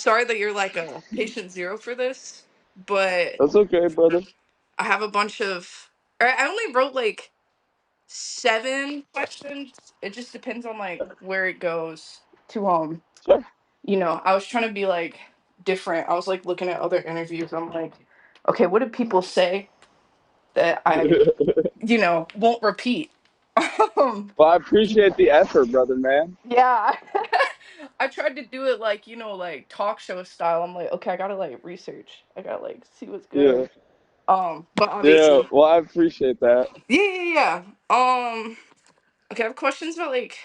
sorry that you're like a patient zero for this, but That's okay, brother. I have a bunch of. Or I only wrote like 7 questions. It just depends on like where it goes to. Sure. I was trying to be like different. I was like looking at other interviews. I'm like, okay, what do people say that I, won't repeat? um, Well, I appreciate the effort, brother, man. yeah. I tried to do it like, like talk show style. I'm like, okay, I gotta like research. I gotta like see what's Yeah. good. But Yeah. obviously, Well, I appreciate that. yeah, yeah, yeah. Okay, I have questions about like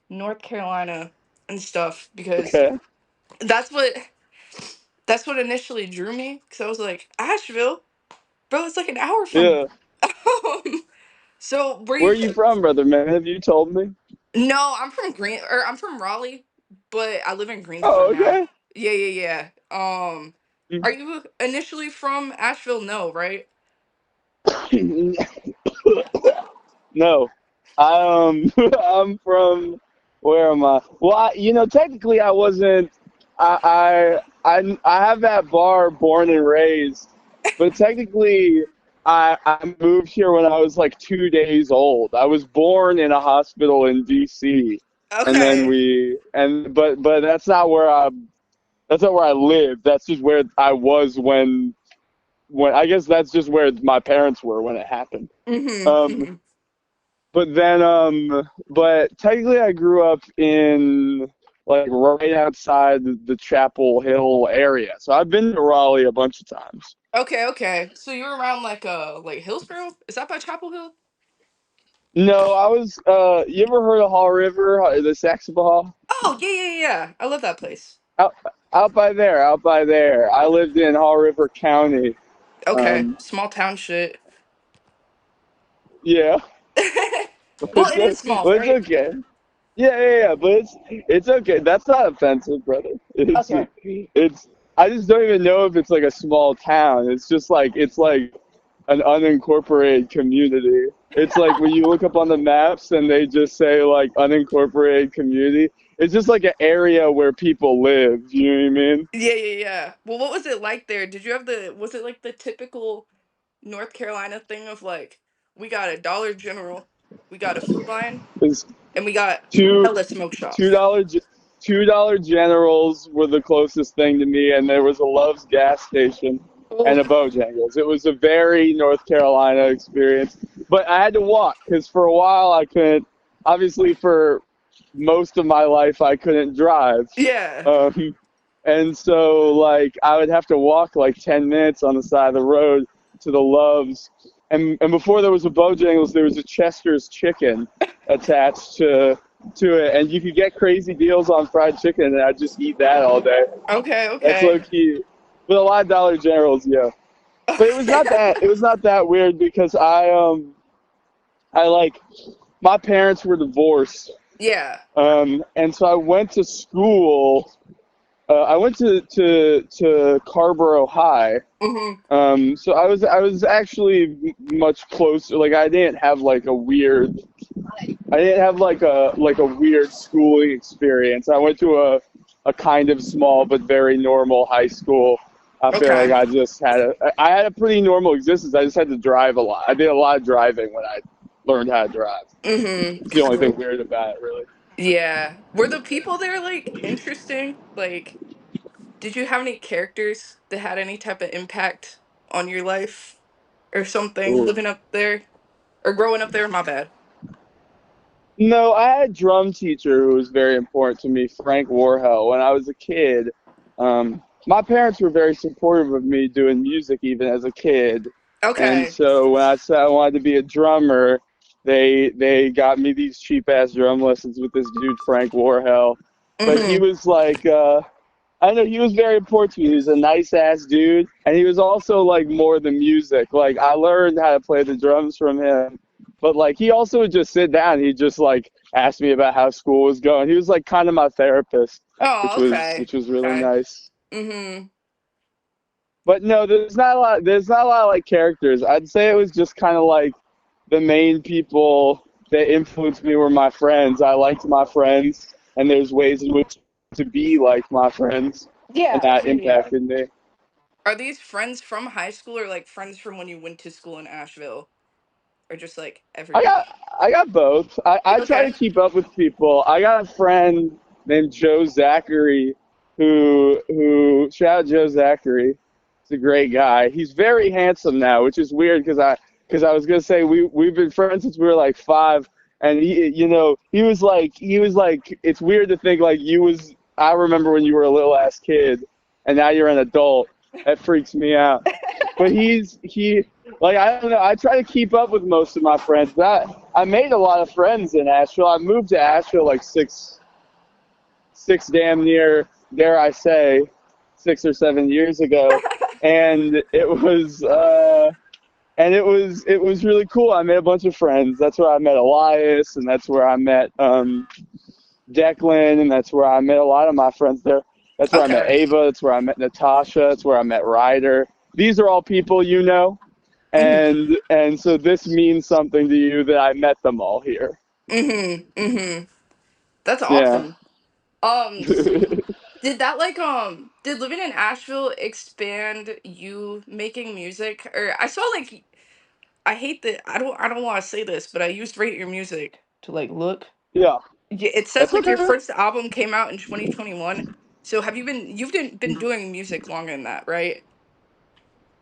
North Carolina and stuff because Okay. that's what that's what initially drew me. Because I was like, Asheville, bro, it's like an hour from me. Yeah. So were Where you? are you from, brother, man? Have you told me? No, I'm from Raleigh, but I live in Greensboro Oh, now. okay. Yeah, yeah, yeah. Are you initially from Asheville? No, right? No, I'm from. Where am I? Well, technically, I wasn't. I have that bar, born and raised, but technically, I moved here when I was like 2 days old. I was born in a hospital in D.C. and then Okay. but that's not where I lived. That's just where I was when I guess that's just where my parents were when it happened. Mhm. Um, Mhm. but technically, I grew up in like right outside the Chapel Hill area. So I've been to Raleigh a bunch of times. Okay. Okay. So you're around like Hillsborough? Is that by Chapel Hill? No, I was. You ever heard of Hall River, the Saxapahaw? Oh yeah, yeah, yeah. I love that place. Out, out by there, out by there. I lived in Hall River County. Okay. Um, Small town shit. yeah, Well, it is small, but it's right? okay. Yeah, but it's okay. That's not offensive, brother. Okay. It's. I just don't even know if it's like a small town. It's just like it's like an unincorporated community. It's like when you look up on the maps and they just say like unincorporated community. It's just like an area where people live. You know what I mean? Yeah, yeah, yeah. Well, what was it like there? Did you have was it like the typical North Carolina thing of like, we got a Dollar General, we got a Food Lion, It's and we got two hella smoke two shops? dollar $2 generals were the closest thing to me, and there was a Love's gas station Oh, and a Bojangles. It was a very North Carolina experience, but I had to walk because for a while I couldn't. Obviously, for most of my life, I couldn't drive, yeah. um, and so like I would have to walk like 10 minutes on the side of the road to the Love's, and before there was a Bojangles, there was a Chester's Chicken attached to it, and you could get crazy deals on fried chicken, and I'd just eat that all day. Okay, That's low okay. key. With a lot of Dollar Generals, yeah. But it was not that weird because I like my parents were divorced, Yeah. and so I went to school. I went to Carborough High. Mhm. So I was actually much closer. Like I didn't have like a weird schooling experience. I went to a kind of small but very normal high school. I feel like Okay. I had a pretty normal existence. I just had to drive a lot. I did a lot of driving when I learned how to drive. Mhm. It's the only True. thing weird about it, really. Yeah. Were the people there like interesting? Like, did you have any characters that had any type of impact on your life or something Ooh. living up there or growing up there? My bad. No, I had a drum teacher who was very important to me, Frank Warhol. When I was a kid, my parents were very supportive of me doing music even as a kid. And Okay. so when I said I wanted to be a drummer, they got me these cheap ass drum lessons with this dude Frank Warhol. But he Mhm. was like, I know he was very important to me. He was a nice ass dude, and he was also like more than music. Like I learned how to play the drums from him, but like he also would just sit down. He'd just like ask me about how school was going. He was like kind of my therapist, Oh, okay. which was really Okay. nice. Mhm. But no, there's not a lot. There's not a lot of like characters. I'd say it was just kind of like the main people that influenced me were my friends. I liked my friends, and there's ways in which to be like my friends. and Yeah, that yeah, yeah. impacted me. Are these friends from high school or like friends from when you went to school in Asheville? Or just like I everybody? got I got both. I try to Okay. keep up with people. I got a friend named Joe Zachary who shout out Joe Zachary. He's a great guy. He's very handsome now, which is weird because I was gonna say we've been friends since we were like 5, and he was like it's weird to think like you was I remember when you were a little ass kid, and now you're an adult. That freaks me out. But he like I don't know. I try to keep up with most of my friends. I made a lot of friends in Asheville. I moved to Asheville like six damn near, dare I say, 6 or 7 years ago, and it was really cool. I made a bunch of friends. That's where I met Elias, and that's where I met Declan, and that's where I met a lot of my friends there. That's where I met Okay. Ava. That's where I met Natasha. That's where I met Ryder. These are all people you know, Mhm. and so this means something to you that I met them all here. Mhm. Mhm. That's Yeah. awesome. Did that like did living in Asheville expand you making music? Or I saw like I hate that I don't want to say this, but I used Rate Your Music to like look. Yeah. It says That's like your okay. first album came out in 2021. So have you've been doing music longer than that, right?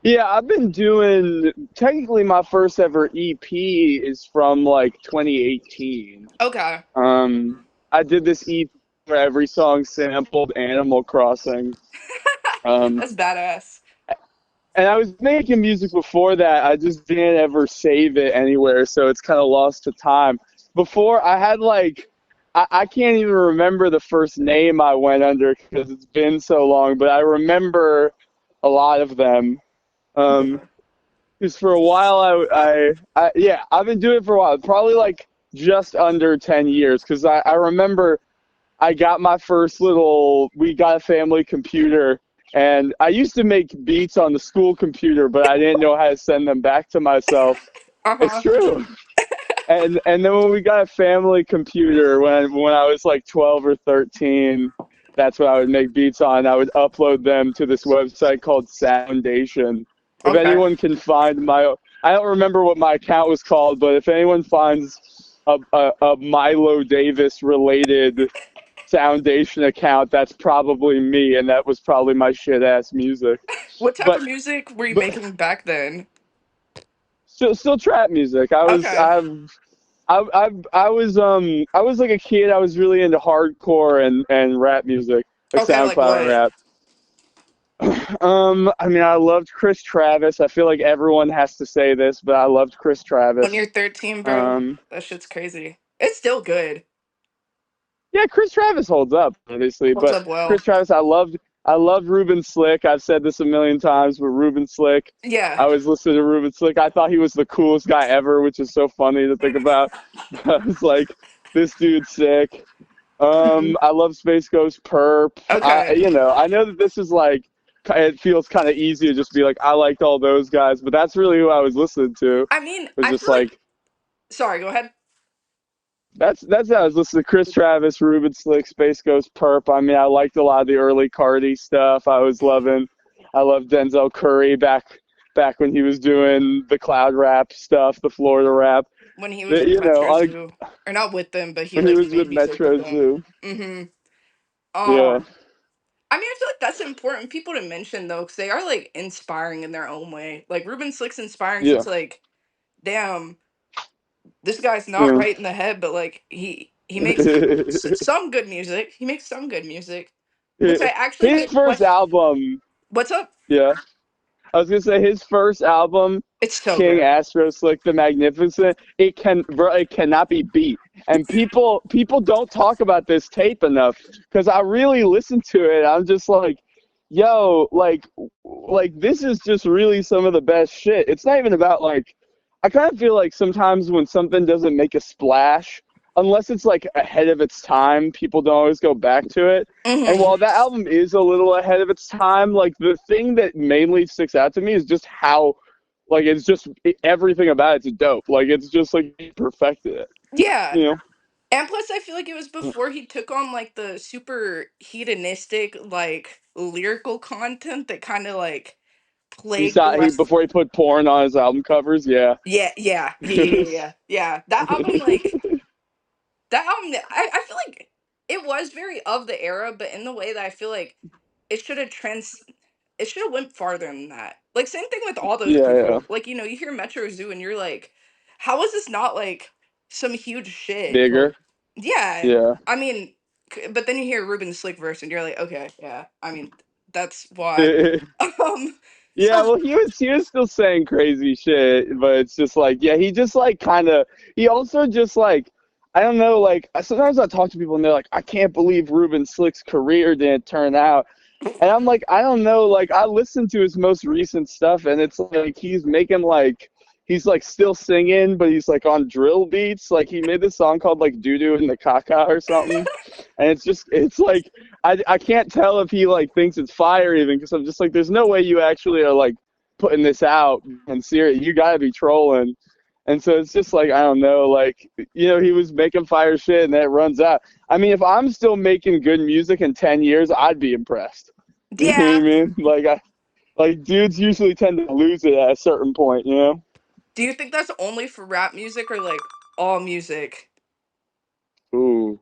Yeah, I've been doing technically my first ever EP is from like 2018. Okay. I did this EP where every song sampled Animal Crossing. Um, That's badass. and I was making music before that. I just didn't ever save it anywhere, so it's kind of lost to time. Before I had like, I can't even remember the first name I went under because it's been so long, but I remember a lot of them. Um, Because for a while, yeah, I've been doing it for a while, probably like just under 10 years. Because I remember I got my first we got a family computer, and I used to make beats on the school computer, but I didn't know how to send them back to myself. It's Uh-huh. true. And then when we got a family computer, when I was like 12 or 13, that's what I would make beats on. I would upload them to this website called Soundation. If Okay. anyone can find I don't remember what my account was called, but if anyone finds a Milo Davis related Foundation account, that's probably me, and that was probably my shit ass music. What type But of music were you but making back then? still trap music. I was Okay. I was like a kid. I was really into hardcore and rap music, like Okay, like SoundCloud what? rap. I mean, I loved Chris Travis. I feel like everyone has to say this, but I loved Chris When Travis. you're 13, bro? Um, That shit's crazy. It's still good. yeah, Chris Travis holds up, obviously, Holds but up well. Chris Travis, I loved Ruben Slick. I've said this a million times, but Ruben Slick, Yeah. I was listening to Ruben Slick. I thought he was the coolest guy ever, which is so funny to think about. I was like, this dude's sick. Mhm. I love Space Ghost Perp. Okay. I know that this is like, it feels kind of easy to just be like, I liked all those guys, but that's really who I was listening to. I mean, It was I just feel like like, sorry, go ahead. that's how I was listening to Chris Travis, Ruben Slick, Space Ghost Perp. I mean, I liked a lot of the early Cardi stuff. I loved Denzel Curry back when he was doing the cloud rap stuff, the Florida rap. When he was The, with you know, Metro Zoo. Or not with them, but he when he like was with made music with Metro them. Zoo. Mm-hmm. Yeah, I mean, I feel like that's important people to mention though, because they are like inspiring in their own way. Like Ruben Slick's inspiring, so yeah, it's like, damn, this guy's not yeah. right in the head, but like he makes some good music. He makes some good music, which I actually His get first question. album, What's up? yeah. I was gonna say his first album, It's so King good. Astro Slick the Magnificent. It cannot be beat. And people don't talk about this tape enough because I really listened to it. I'm just like, yo, like this is just really some of the best shit. It's not even about like, I kind of feel like sometimes when something doesn't make a splash, unless it's like ahead of its time, people don't always go back to it. And Mm-hmm. while that album is a little ahead of its time, like the thing that mainly sticks out to me is just how, like, everything about it's dope. Like, it's just like he perfected it, Yeah, you know? And plus, I feel like it was before he took on like the super hedonistic, like lyrical content that kind of like He's plagued the not he rest. before he put porn on his album covers. Yeah. Yeah. That album, like that album, I feel like it was very of the era, but in the way that I feel like it should have it should have went farther than that. Like same thing with all those Yeah, yeah. people. Like you hear Metro Zoo and you're like, how is this not like some huge shit? Like, Bigger. yeah, Yeah. I mean, but then you hear Ruben Slick verse and you're like, okay, yeah, I mean, that's why. Yeah, So well, he was still saying crazy shit, but it's just like, yeah, he just like kind of he also just like I don't know, like sometimes I talk to people and they're like, I can't believe Ruben Slick's career didn't turn out, and I'm like, I don't know, like I listened to his most recent stuff and it's like he's making like he's like still singing, but he's like on drill beats. Like he made this song called like Doo Doo in the Caca or something, and it's like I can't tell if he like thinks it's fire even because I'm just like there's no way you actually are like putting this out and serious. You gotta be trolling. And so it's just like I don't know, like he was making fire shit and that runs out. I mean, if I'm still making good music in 10 years, I'd be impressed. You know what I yeah, mean? Like dudes usually tend to lose it at a certain point, you know? do you think that's only for rap music or like all music? Ooh.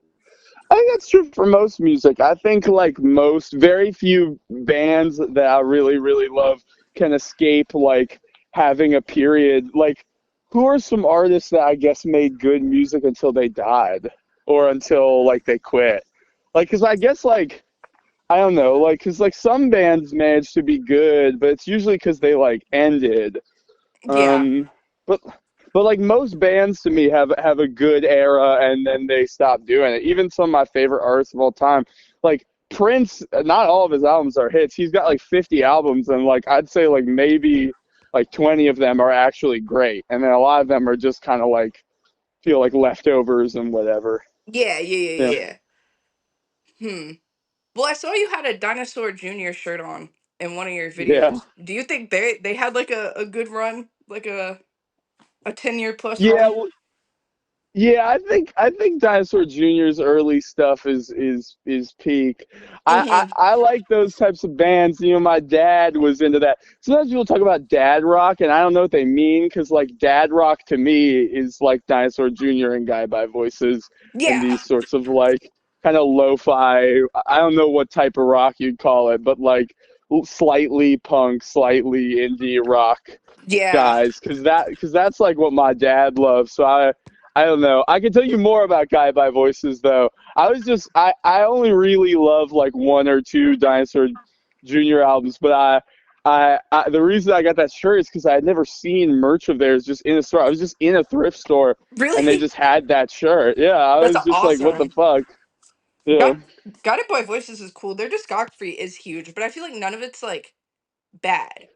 I think that's true for most music. I think like most, very few bands that I really, really love can escape like having a period. Like, who are some artists that I guess made good music until they died or until like they quit? Like, because I guess like I don't know, like, because like some bands manage to be good, but it's usually because they like ended. Yeah, Um, but like most bands to me have a good era and then they stop doing it. Even some of my favorite artists of all time, like Prince, not all of his albums are hits. He's got like 50 albums and like I'd say like maybe like 20 of them are actually great, and then a lot of them are just kind of like feel like leftovers and whatever. Yeah. yeah. Hmm. Well, I saw you had a Dinosaur Jr. shirt on in one of your Yeah. videos. Do you think they had like a good run, like a 10-year plus Yeah, run? well, yeah, I think Dinosaur Jr.'s early stuff is peak. Mm-hmm. I like those types of bands. My dad was into that. Sometimes people talk about dad rock, and I don't know what they mean because like dad rock to me is like Dinosaur Jr. and Guy by Voices and Yeah, these sorts of like kind of lo-fi. I don't know what type of rock you'd call it, but like slightly punk, slightly indie rock yeah. guys because that's like what my dad loves. So I don't know. I can tell you more about Guy by Voices though. I only really love like one or two Dinosaur Jr. albums, but I the reason I got that shirt is because I had never seen merch of theirs just in a store. I was just in a thrift store and they Really? just had that shirt. Yeah, I That's was just like, what the awesome. fuck? Yeah. Got Got It Boy Voices is cool. Their discography is huge, but I feel like none of it's like bad.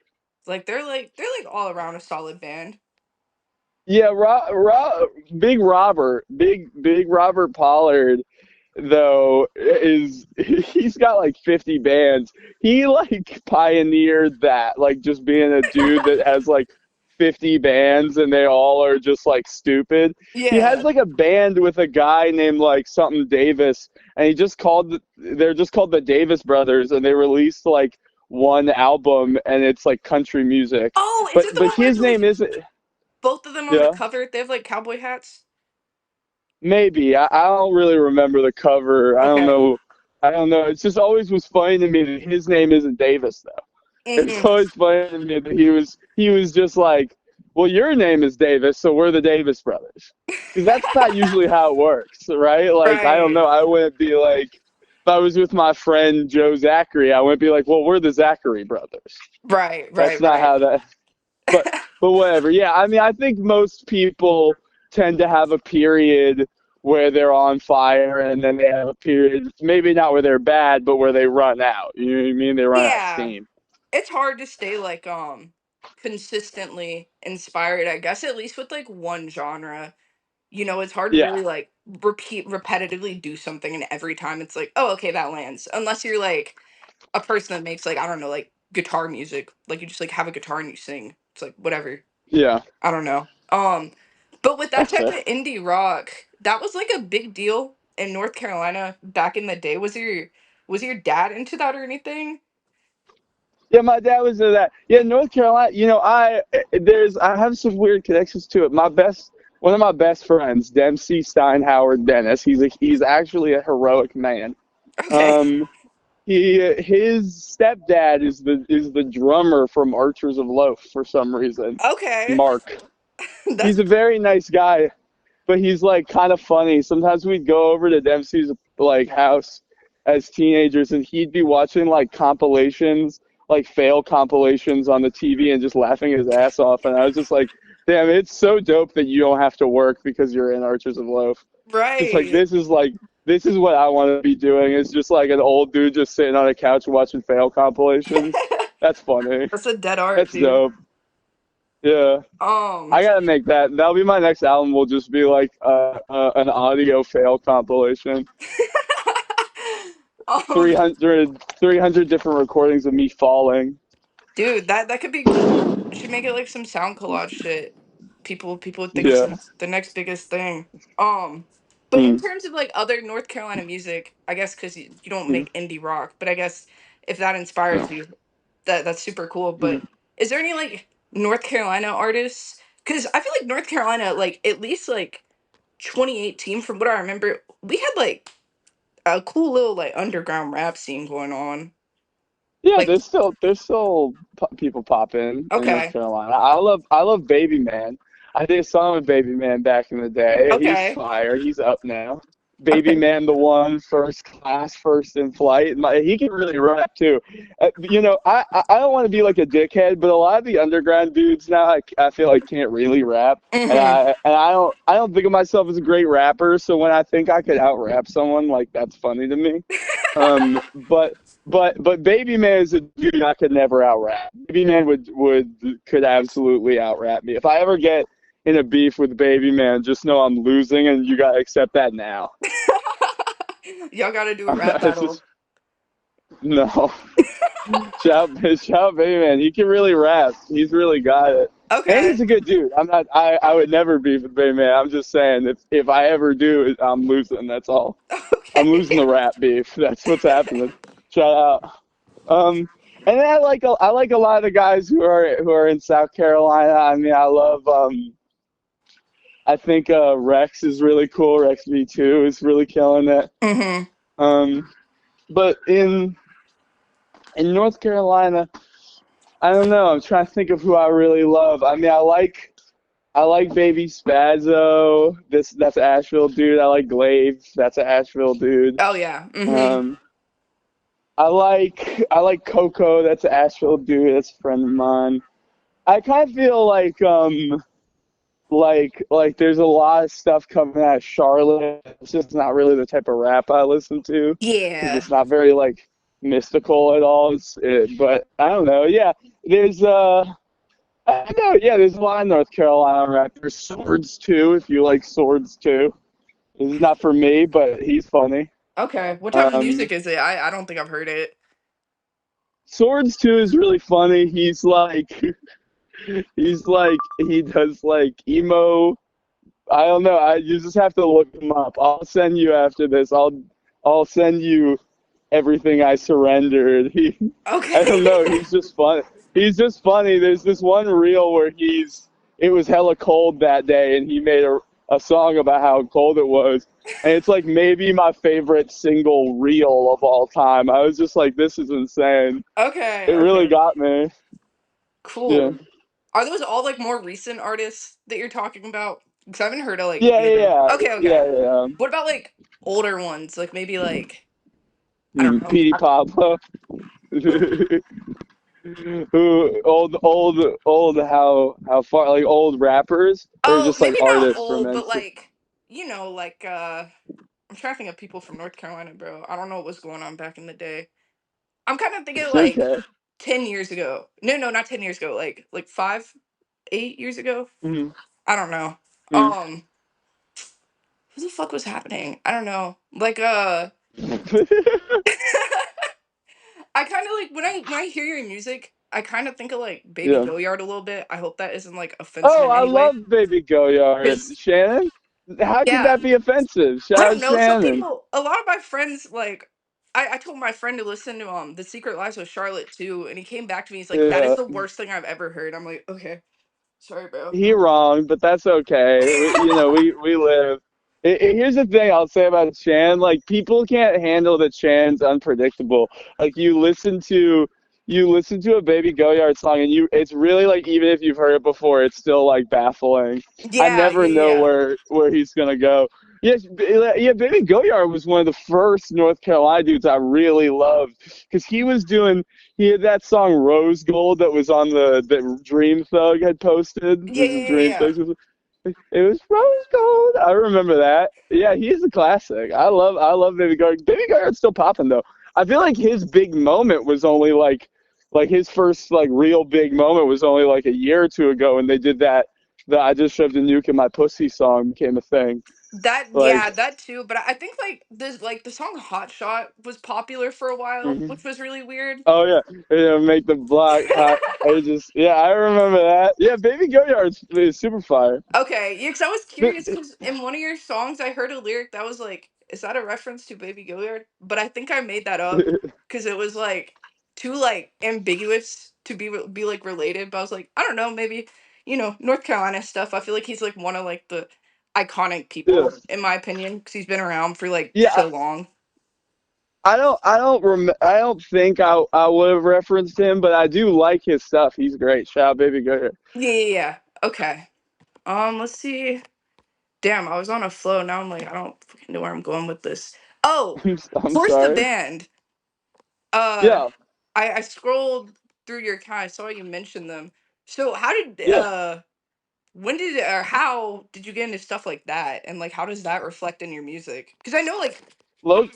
They're like all around a solid band. Yeah, Big Robert Pollard though is he's got like 50 bands. He like pioneered that, like just being a dude that has like 50 bands and they all are just like stupid. He has Yeah. like a band with a guy named like something Davis, and they're just called the Davis Brothers, and they released like one album and it's like country music. Oh, is But it the one where it's his name like isn't. both of them on the Yeah. cover? They have like cowboy hats. Maybe. I don't really remember the cover. I don't Okay. know. I don't know. It's just always was funny to me that his name isn't Davis though. It's Hmm. always funny to me that he was just like, well, your name is Davis, so we're the Davis brothers. Because that's not usually how it works, right? Like I don't Right. know. I wouldn't be like if I was with my friend Joe Zachary, I wouldn't be like, well, we're the Zachary brothers. That's not Right. how that but whatever. Yeah, I mean, I think most people tend to have a period where they're on fire, and then they have a period, maybe not where they're bad, but where they run out. You know what I mean? They run out of Yeah. steam. It's hard to stay like consistently inspired, I guess, at least with like one genre. It's hard to Yeah, really like repetitively do something and every time it's like, oh, okay, that lands. Unless you're like a person that makes like, I don't know, like guitar music. Like you just like have a guitar and you sing. It's like whatever. yeah. I don't know. But with that That's type fair. of indie rock, that was like a big deal in North Carolina back in the day. Was your dad into that or anything? Yeah, my dad was into that. Yeah, North Carolina. I have some weird connections to it. One of my best friends, Dempsey Steinhauer Dennis. He's actually a heroic man. Okay. Um, his stepdad is the drummer from Archers of Loaf for some reason. Okay. Mark. He's That's a very nice guy, but he's like kind of funny. Sometimes we'd go over to Dempsey's like house as teenagers, and he'd be watching like compilations, like fail compilations on the TV, and just laughing his ass off. And I was just like, damn, it's so dope that you don't have to work because you're in Archers of Loaf. It's right. like this is what I want to be doing. It's just like an old dude just sitting on a couch watching fail compilations. That's funny. That's a dead art, That's dude. dope. Yeah. Um, I gotta make that. That'll be my next album. Will just be like an audio fail compilation. um, 300 different recordings of me falling. dude, that could be cool. You should make it like some sound collage shit. People would think it's Yeah. the next biggest thing. Um, but in Mm, terms of like other North Carolina music, I guess because you don't mm, make indie rock, but I guess if that inspires you, that's super cool. mm. But is there any like North Carolina artists? Because I feel like North Carolina, like at least like 2018, from what I remember, we had like a cool little like underground rap scene going on. Yeah, Like, there's still people pop in North okay, Carolina. I love Baby Man. I did a song with Baby Man back in the day. He's okay, fire. He's up now. Baby okay. Man, the one, first class, first in flight. He can really rap too. I don't want to be like a dickhead, but a lot of the underground dudes now, I feel like can't really rap, and Mm-hmm. I don't think of myself as a great rapper. So when I think I could out rap someone, like that's funny to me. But Baby Man is a dude I could never out rap. Baby Man could absolutely out rap me. If I ever get in a beef with Baby Man, just know I'm losing, and you gotta accept that now. Y'all gotta do a rap It's battle. just no. Shout Baby Man. He can really rap. He's really got it. And Okay. he's a good dude. I would never beef with Baby Man. I'm just saying if I ever do, I'm losing. That's all. I'm losing Okay. the rap beef. That's what's happening. Shout out. Um, and then I like a lot of the guys who are in South Carolina. I mean, I think Rex is really cool. Rex V2 is really killing it. Mm-hmm. Um, but in North Carolina, I don't know. I'm trying to think of who I really love. I mean, I like Baby Spazzo. That's an Asheville dude. I like Glaive. That's an Asheville dude. Oh yeah. Mm-hmm. Um, I like Coco. That's an Asheville dude. That's a friend of mine. I kind of feel like there's a lot of stuff coming out of Charlotte. It's just not really the type of rap I listen to because Yeah. it's not very like mystical at all. But I don't know. Yeah, there's I know. Yeah, there's a lot of North Carolina rap. There's Swords too. If you like Swords too, this is not for me, but he's funny. Okay. What type of Um, music is it? I don't think I've heard it. Swords too is really funny. He does like emo. I don't know. You just have to look him up. I'll send you after this. I'll send you everything I surrendered. I don't know. Okay. He's just fun. He's just funny. There's this one reel where it was hella cold that day, and he made a song about how cold it was. And it's like maybe my favorite single reel of all time. I was just like, this is insane. Okay. It really Okay. got me. Yeah. Cool. Are those all like more recent artists that you're talking about? Because I haven't heard of like Yeah, any of yeah, them. yeah, Okay. Okay. yeah, yeah. What about like older ones? Like maybe like I don't know. Petey Pablo. Who old how far like old rappers or Oh, just like maybe not artists from old, but NC? like like I'm trying to think of people from North Carolina, bro. I don't know what was going on back in the day. I'm kind of thinking like Okay. 10 years ago. No, no, not 10 years ago. Like 5, 8 years ago. Mm-hmm. I don't know. Mm-hmm. Um, what the fuck was happening? I don't know. Like I kind of like when I hear your music. I kind of think of like Baby Yeah. Goyard a little bit. I hope that isn't like offensive Oh, in I any way. love Baby Goyard. Cause Shannon? How could yeah, that be offensive? I Shout don't out know. Some Shannon. people, a lot of my friends, like, I told my friend to listen to The Secret Lives of Charlotte too, and he came back to me. He's like, "That is Yeah. the worst thing I've ever heard." I'm like, "Okay, sorry, bro." He wrong, but that's okay. We live. Here's the thing I'll say about Chan. Like people can't handle that Chan's unpredictable. Like you listen to a Baby Goyard song and it's really like even if you've heard it before, it's still like baffling. I Yeah, never yeah, know yeah. where he's gonna go. Yes, yeah, Baby Goyard was one of the first North Carolina dudes I really loved because he had that song Rose Gold that was on the Dream Thug had posted. Yeah, This is yeah, Dream yeah, Thug. It was Rose Gold. I remember that. Yeah, he's a classic. I love Baby Guard. Baby Guard's still popping though. I feel like his big moment was only like his first like real big moment was only like a year or two ago when they did that the I just shoved a nuke in my pussy song became a thing. yeah, Like that too. But I think like the song "Hot Shot" was popular for a while, mhm. which was really weird. Oh yeah, make the block hot. I just yeah, I remember that. Yeah, Baby Goyard is super fire. Okay, yeah, because I was curious because in one of your songs I heard a lyric that was like, is that a reference to Baby Gilliard? But I think I made that up because it was like too like ambiguous to be like related. But I was like, I don't know, maybe North Carolina stuff. I feel like he's like one of like the iconic Yeah, people in my opinion because he's been around for like yeah. so long. I don't think I would have referenced him, but I do like his stuff. He's great. Shout out, Baby Goyard. Yeah, yeah, yeah. Okay. Let's see. Damn, I was on a flow. Now I'm like, I don't fucking know where I'm going with this. Oh, I'm Force the sorry. Band. Uh, Yeah, I scrolled through your account. I saw you mention them. So how did yeah. when did or how did you get into stuff like that? And like how does that reflect in your music? Because I know like Low,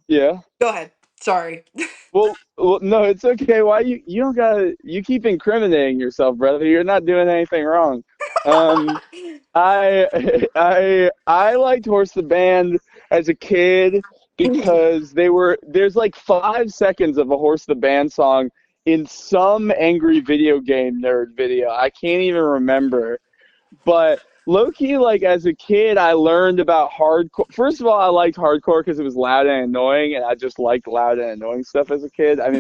yeah. go ahead. Sorry. No, it's okay. Why you don't gotta you keep incriminating yourself, brother. You're not doing anything wrong. Um, I I liked Horse the Band as a kid because there's like 5 seconds of a Horse the Band song in some angry video game nerd video. I can't even remember. But low key, like as a kid, I learned about hardcore. First of all, I liked hardcore because it was loud and annoying, and I just liked loud and annoying stuff as a kid. I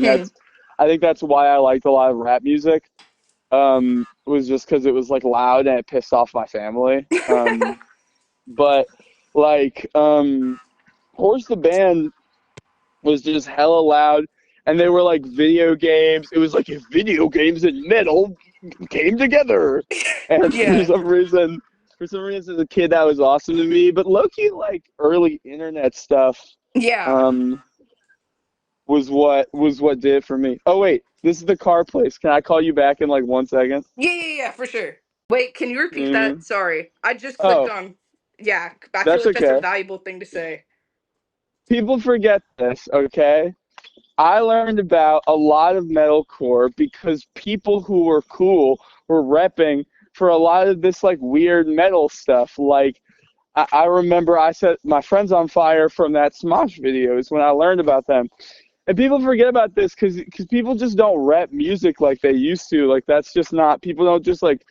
think that's why I liked a lot of rap music. Was just because it was like loud and it pissed off my family. But like, Horse the Band was just hella loud, and they were like video games. It was like if video games and metal came together, and Yeah. for some reason, as a kid, that was awesome to me. But low-key, like early internet stuff, Yeah. um, was what did it for me. Oh wait, this is the car place. Can I call you back in like 1 second? Yeah, yeah, yeah, for sure. Wait, can you repeat that? Mm-hmm. Sorry. I just clicked Oh, on yeah, I feel that's like that's a okay. valuable thing to say. People forget this, okay? I learned about a lot of metalcore because people who were cool were repping for a lot of this like weird metal stuff. Like I remember I set my friends on fire from that Smosh videos when I learned about them. And people forget about this because people just don't rep music like they used to. Like that's just not people don't just like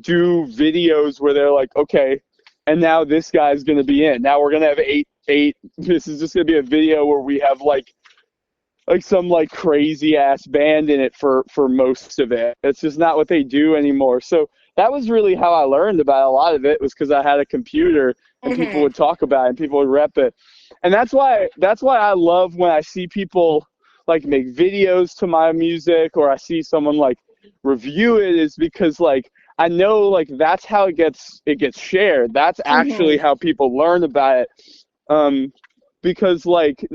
do videos where they're like, okay, and now this guy's gonna be in. Now we're gonna have eight. This is just gonna be a video where we have like some like crazy ass band in it for most of it. It's just not what they do anymore. So that was really how I learned about a lot of it was because I had a computer and people Hmm. would talk about it and people would rep it. And that's why I love when I see people like make videos to my music or I see someone like review it is because like I know like that's how it gets shared. That's actually Hmm. how people learn about it. Um, because like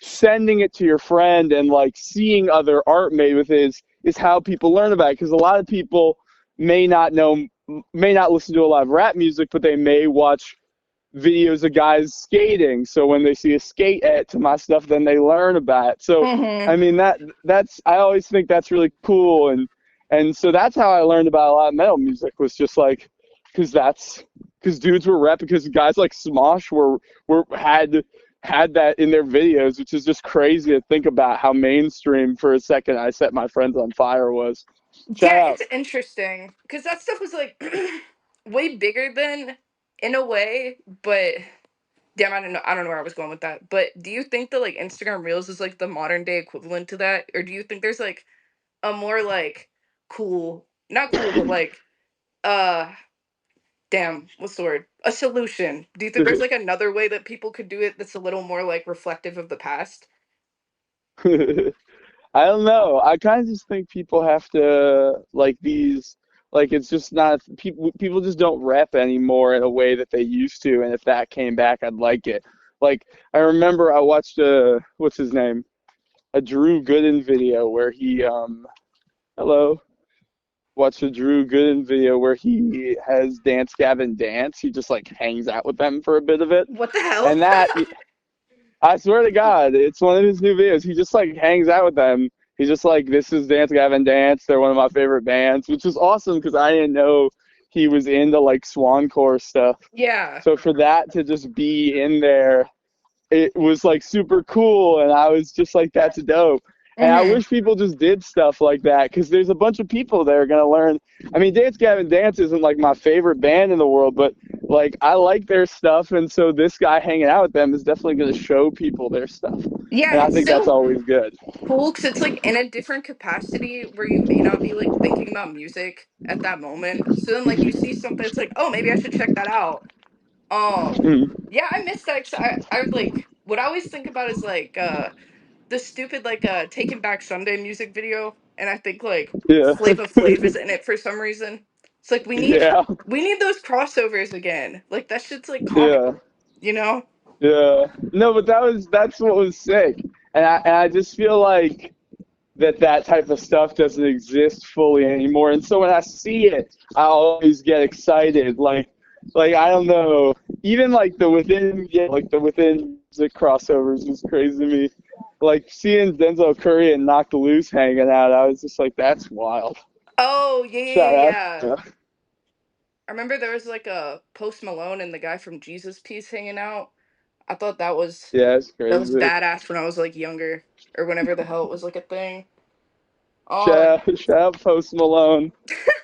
sending it to your friend and like seeing other art made with it is how people learn about it because a lot of people may not know may not listen to a lot of rap music but they may watch videos of guys skating so when they see a skate edit to my stuff then they learn about it so I Hmm. mean that's I always think that's really cool and so that's how I learned about a lot of metal music was just like because dudes were rep because guys like Smosh were had that in their videos, which is just crazy to think about how mainstream for a second I Set My Friends on Fire was. Shout Yeah, out. it's interesting because that stuff was like way bigger than in a way, but damn, I don't know where I was going with that. But do you think that like Instagram Reels is like the modern day equivalent to that, or do you think there's like a more like cool, not cool, but like uh, damn, what's the word? A solution. Do you think there's like another way that people could do it that's a little more like reflective of the past? I don't know. I kind of just think people have to like these like it's just not people just don't rap anymore in a way that they used to, and if that came back I'd like it. Like I remember I watched a what's his name? A Drew Gooden video where he hello watched a Drew Gooden video where he has Dance Gavin Dance. He just like hangs out with them for a bit of it. What the hell? And that I swear to God, it's one of his new videos. He just like hangs out with them. He's just like, this is Dance Gavin Dance. They're one of my favorite bands, which is awesome because I didn't know he was into like swancore stuff. Yeah. So for that to just be in there, it was like super cool, and I was just like, that's dope. And I Mm-hmm. wish people just did stuff like that because there's a bunch of people that are gonna learn. I mean, Dance Gavin Dance isn't like my favorite band in the world, but like I like their stuff, and so this guy hanging out with them is definitely gonna show people their stuff, Yeah, and I it's think that's so always good. cool because it's like in a different capacity where you may not be like thinking about music at that moment. So then like you see something, it's like, oh, maybe I should check that out. Mhm. Yeah, I miss that. 'Cause I like what I always think about is like the stupid like Taking Back Sunday music video, and I think like Yeah, Flava Flav is in it for some reason. It's like yeah, we need those crossovers again. Like that shit's like yeah, comical, you know? yeah. No, but that's what was sick, and I just feel like that type of stuff doesn't exist fully anymore. And so when I see it, I always get excited. Like I don't know, even like the within music crossovers was crazy to me. Like seeing Denzel Curry and Knocked Loose hanging out, I was just like, that's wild. Oh yeah, yeah, Shout out. yeah. I remember there was like a Post Malone and the guy from Jesus Piece hanging out. I thought Yeah, it's that was crazy. badass when I was like younger or whenever the hell it was like a thing. Oh Shout out Post Malone.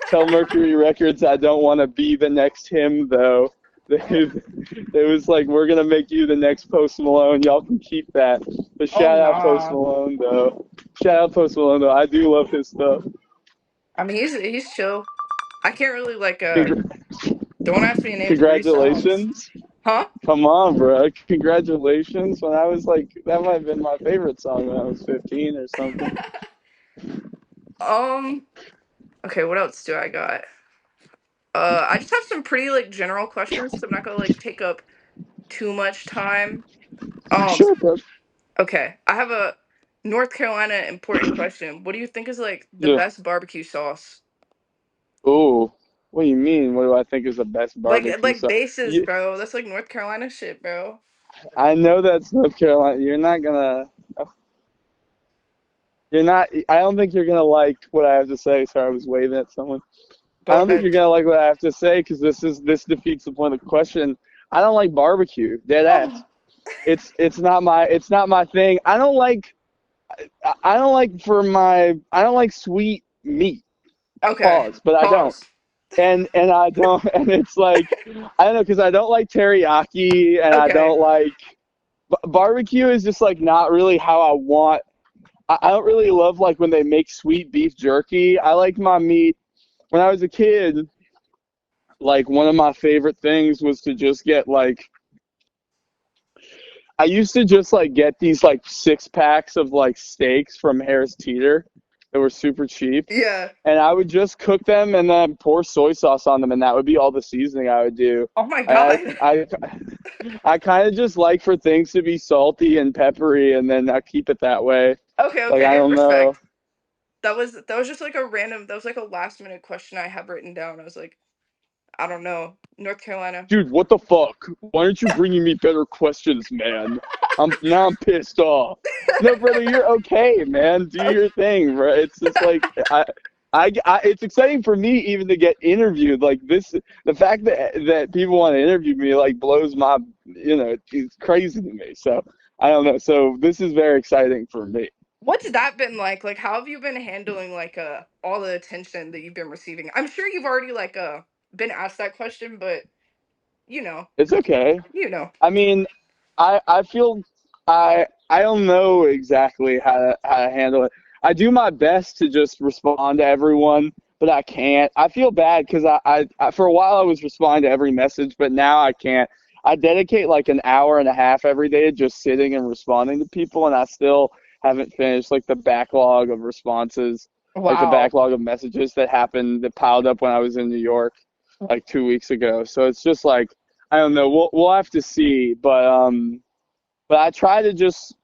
Tell Mercury Records I don't want to be the next him though. It was like we're gonna make you the next Post Malone. Y'all can keep that. But oh shout out Post nah. Malone though. Shout out Post Malone though. I do love his stuff. I mean he's chill. I can't really like Congr- don't ask me to name three songs. Congratulations. Huh? Come on, bro. Congratulations. When I was like, that might have been my favorite song when I was 15 or something. um okay, what else do I got? I just have some pretty like general questions, so I'm not gonna like take up too much time. Um Sure, bro. okay, I have a North Carolina important question. What do you think is like the Yeah. best barbecue sauce? Ooh. What do you mean? What do I think is the best barbecue Like sauce? bases, You, bro. That's like North Carolina shit, bro. I know that's North Carolina. You're not. I don't think you're gonna like what I have to say. Sorry, I was waving at someone. I Go don't think ahead. you're gonna like what I have to say because this defeats the point of the question. I don't like barbecue. Dead ass. Oh, It's not my thing. I don't like sweet meat. okay. Pause. But I don't. Pause. And I don't. And it's like I don't know because I don't like teriyaki and I Okay. don't like barbecue is just like not really how I want. I don't really love like when they make sweet beef jerky. I like my meat. When I was a kid, like one of my favorite things was to just get like I used to just like get these like 6 packs of like steaks from Harris Teeter that were super cheap. Yeah. And I would just cook them and then pour soy sauce on them, and that would be all the seasoning I would do. Oh my I god. I I kind of just like for things to be salty and peppery, and then I keep it that way. Okay, Like I okay. don't know, Respect. That was just like a random that was like a last minute question I have written down. I was like, I don't know. North Carolina. dude. What the fuck? Why aren't you bringing me better questions, man? I'm pissed off. No, brother, you're okay, man. Do Okay. your thing, bro. It's just like I. it's exciting for me even to get interviewed. Like this, the fact that people want to interview me like blows my, it's crazy to me. So I don't know. So this is very exciting for me. What's that been like? Like, how have you been handling like all the attention that you've been receiving? I'm sure you've already like been asked that question, but you know, It's okay. you know. I mean, I feel I don't know exactly how to handle it. I do my best to just respond to everyone, but I can't. I feel bad because I for a while I was responding to every message, but now I can't. I dedicate like an hour and a half every day to just sitting and responding to people, and I still haven't finished like the backlog of responses, like the Wow. backlog of messages that piled up when I was in New York like 2 weeks ago. So it's just like I don't know. We'll have to see, but I try to just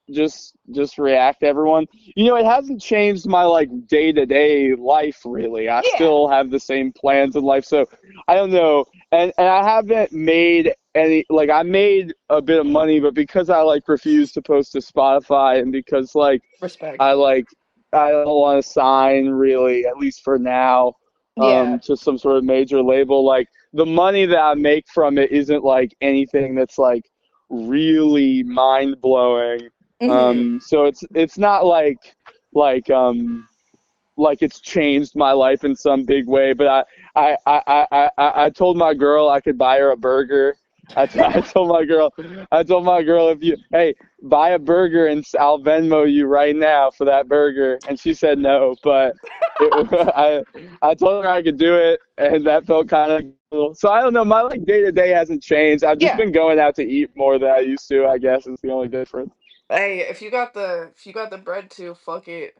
react to everyone. It hasn't changed my like day-to-day life really. I Yeah. still have the same plans in life. So I don't know. And I haven't made any like I made a bit of money, but because I like refuse to post to Spotify and because Respect. I like I don't want to sign really, at least for now, Yeah. to some sort of major label. Like the money that I make from it isn't like anything that's like really mind blowing. Hmm. So it's not like like it's changed my life in some big way. But I told my girl I could buy her a burger. I told my girl if you hey buy a burger and I'll Venmo you right now for that burger, and she said no, but it, I told her I could do it, and that felt kind of cool. So I don't know. My like day to day hasn't changed. I've just Yeah. been going out to eat more than I used to. I guess is the only difference. Hey, if you got the bread too, fuck it.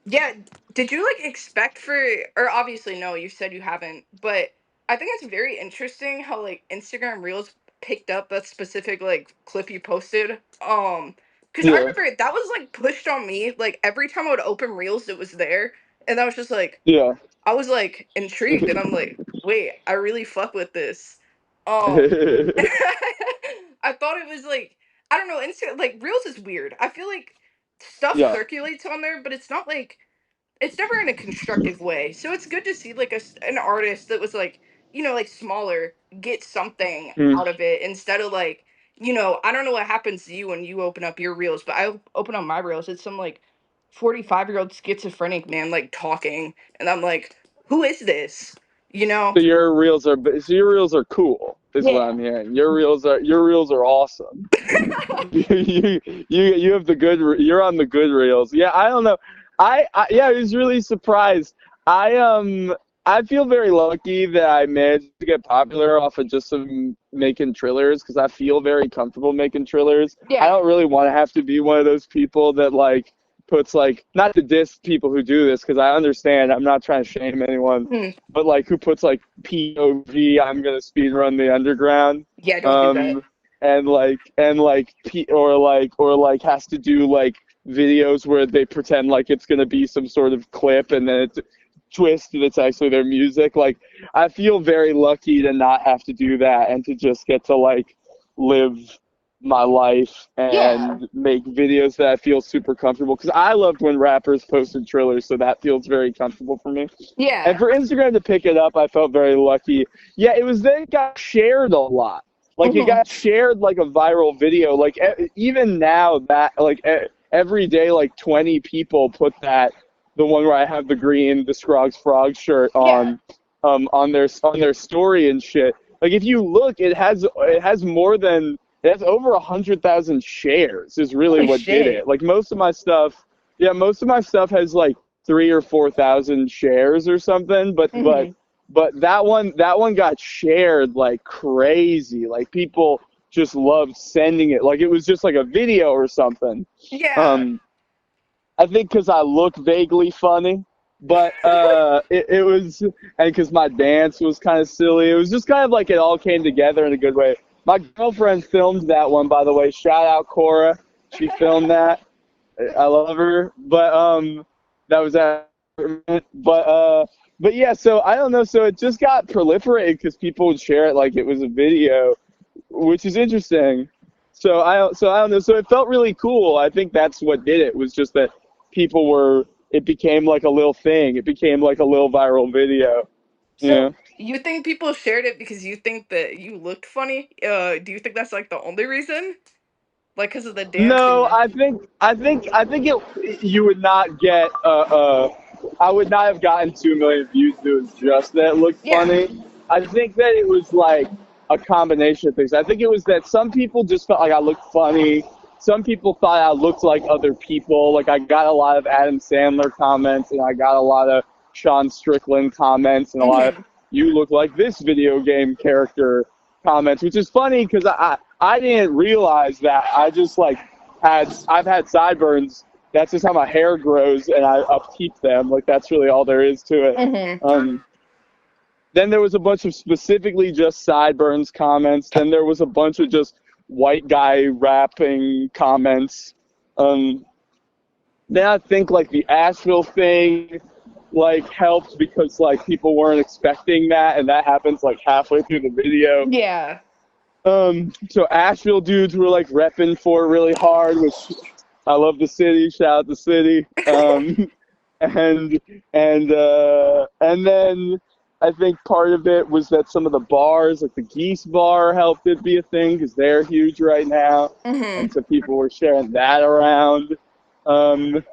Yeah, did you like expect for or obviously no, you said you haven't, but I think it's very interesting how like Instagram Reels picked up that specific like clip you posted. Cuz I Yeah, remember that was like pushed on me like every time I would open Reels it was there and I was just like yeah. I was like intrigued and I'm like, "Wait, I really fuck with this." Um I thought it was like I don't know, like Reels is weird. I feel like stuff Yeah. circulates on there, but it's not like it's never in a constructive way. So it's good to see like an artist that was like, like smaller get something Mm. out of it instead of like, I don't know what happens to you when you open up your reels, but I open up my reels. It's some like 45-year-old schizophrenic man like talking, and I'm like, who is this? You know? So your reels are cool, is what Yeah. I'm hearing. Your reels are awesome. You have the you're on the good reels. Yeah, I don't know. Yeah, I was really surprised. I I feel very lucky that I managed to get popular off of just some making trillers because I feel very comfortable making trillers. I Yeah. don't really want to have to be one of those people that like puts like not to diss people who do this because I understand. I'm not trying to shame anyone, Hmm. but like who puts like POV, I'm gonna speed run the underground. Yeah, don't do that. Um, or like has to do like videos where they pretend like it's gonna be some sort of clip and then it's twist and it's actually their music. Like I feel very lucky to not have to do that and to just get to like live my life Yeah. and make videos that I feel super comfortable because I loved when rappers posted trillers, so that feels very comfortable for me. And Yeah. for Instagram to pick it up, I felt very lucky. Yeah, it was then it got shared a lot. Like it Hmm. got shared like a viral video. Like even now that like every day like 20 people put the one where I have the green the Scroggs Frog shirt Yeah. on their story and shit. Like if you look, it has over 100,000 shares. Is really Holy what did shit. it. Like most of my stuff has like 3 or 4 thousand shares or something. Hmm. But that one got shared like crazy. Like people just loved sending it. Like it was just like a video or something. Yeah. Um, I think because I look vaguely funny, but it was, and because my dance was kind of silly. It was just kind of like it all came together in a good way. My girlfriend filmed that one, by the way. Shout out Cora. She filmed that. I love her. But that was that. But yeah. So I don't know. So it just got proliferated because people would share it like it was a video, which is interesting. So I don't know. So it felt really cool. I think that's what did it was just that people were it became like a little thing. It became like a little viral video. So Yeah. you think people shared it because you think that you looked funny? Do you think that's like the only reason? Like because of the dance No, and I think it you would not get I would not have gotten 2 million views if it was just that it looked yeah. funny. I think that it was like a combination of things. I think it was that some people just felt like I looked funny. Some people thought I looked like other people. Like I got a lot of Adam Sandler comments and I got a lot of Sean Strickland comments and a lot of Hmm. you look like this video game character comments, which is funny because I didn't realize that. I just like I've had sideburns. That's just how my hair grows, and I upkeep them. Like that's really all there is to it. Hmm. Um, then there was a bunch of specifically just sideburns comments. Then there was a bunch of just white guy rapping comments. Um, then I think like the Asheville thing like helped because like people weren't expecting that, and that happens like halfway through the video. Yeah. So Asheville dudes were like repping for it really hard, which I love the city. Shout out the city. And and then I think part of it was that some of the bars, like the Geese Bar, helped it be a thing because they're huge right now, Hmm. and so people were sharing that around. Um,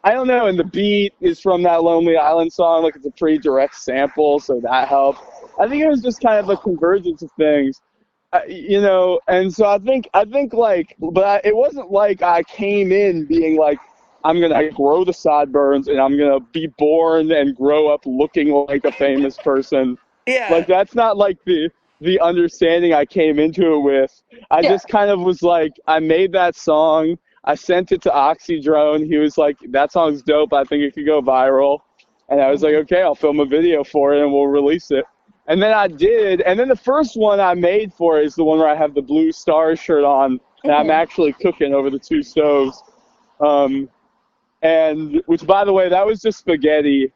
I don't know, and the beat is from that Lonely Island song, like it's a pretty direct sample, so that helped. I think it was just kind of a convergence of things. You know, and so I think like, but it wasn't like I came in being like, I'm gonna grow the sideburns and I'm gonna be born and grow up looking like a famous person. Like Yeah. that's not like the understanding I came into it with. I Yeah. just kind of was like, I made that song. I sent it to Oxydrone. He was like, that song's dope. I think it could go viral. And I was like, Hmm. okay, I'll film a video for it and we'll release it. And then I did. And then the first one I made for it is the one where I have the Blue Star shirt on and I'm Hmm. actually cooking over the two stoves. Um, and which, by the way, that was just spaghetti.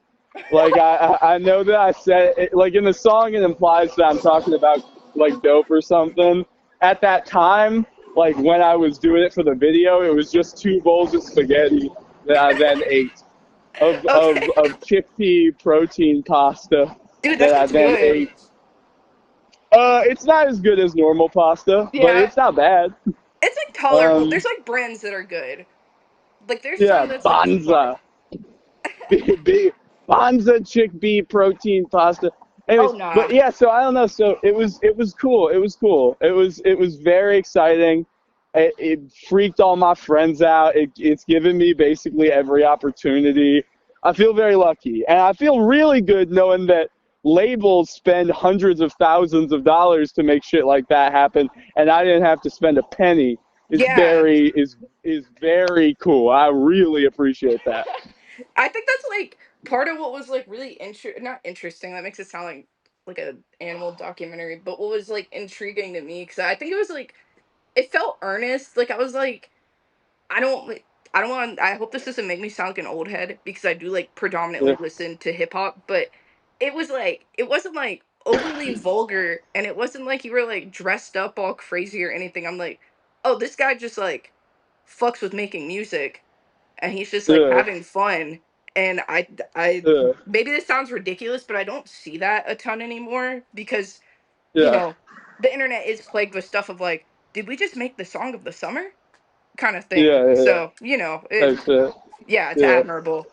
Like I know that I said it, like in the song it implies that I'm talking about like dope or something. At that time, like when I was doing it for the video, it was just 2 bowls of spaghetti that I then ate Okay. of chickpea protein pasta Dude, that that I shit's then good. ate. It's not as good as normal pasta, but Yeah. it's not bad. It's like tolerable. Um, There's like brands that are good. Like there's yeah, some that's like fine. Banza, big Banza chickpea protein pasta. Oh Anyways, but nah. yeah, so I don't know. So it was cool. It was cool. It was very exciting. It freaked all my friends out. It's given me basically every opportunity. I feel very lucky, and I feel really good knowing that labels spend hundreds of thousands of dollars to make shit like that happen, and I didn't have to spend a penny. Yeah. Is very cool. I really appreciate that. I think that's like part of what was like really not interesting. That makes it sound like a animal documentary, but what was like intriguing to me because I think it was like it felt earnest. Like I was like I don't like I don't want I hope this doesn't make me sound like an old head because I do like predominantly Yeah, listen to hip hop, but it was like it wasn't like overly vulgar and it wasn't like you were like dressed up all crazy or anything. I'm like, "Oh, this guy just like fucks with making music and he's just like yeah, having fun." And I yeah, maybe this sounds ridiculous, but I don't see that a ton anymore because, you yeah, know, the internet is plagued with stuff of like, did we just make the song of the summer? Kind of thing. yeah. So, Type shit. yeah, it's Yeah, admirable.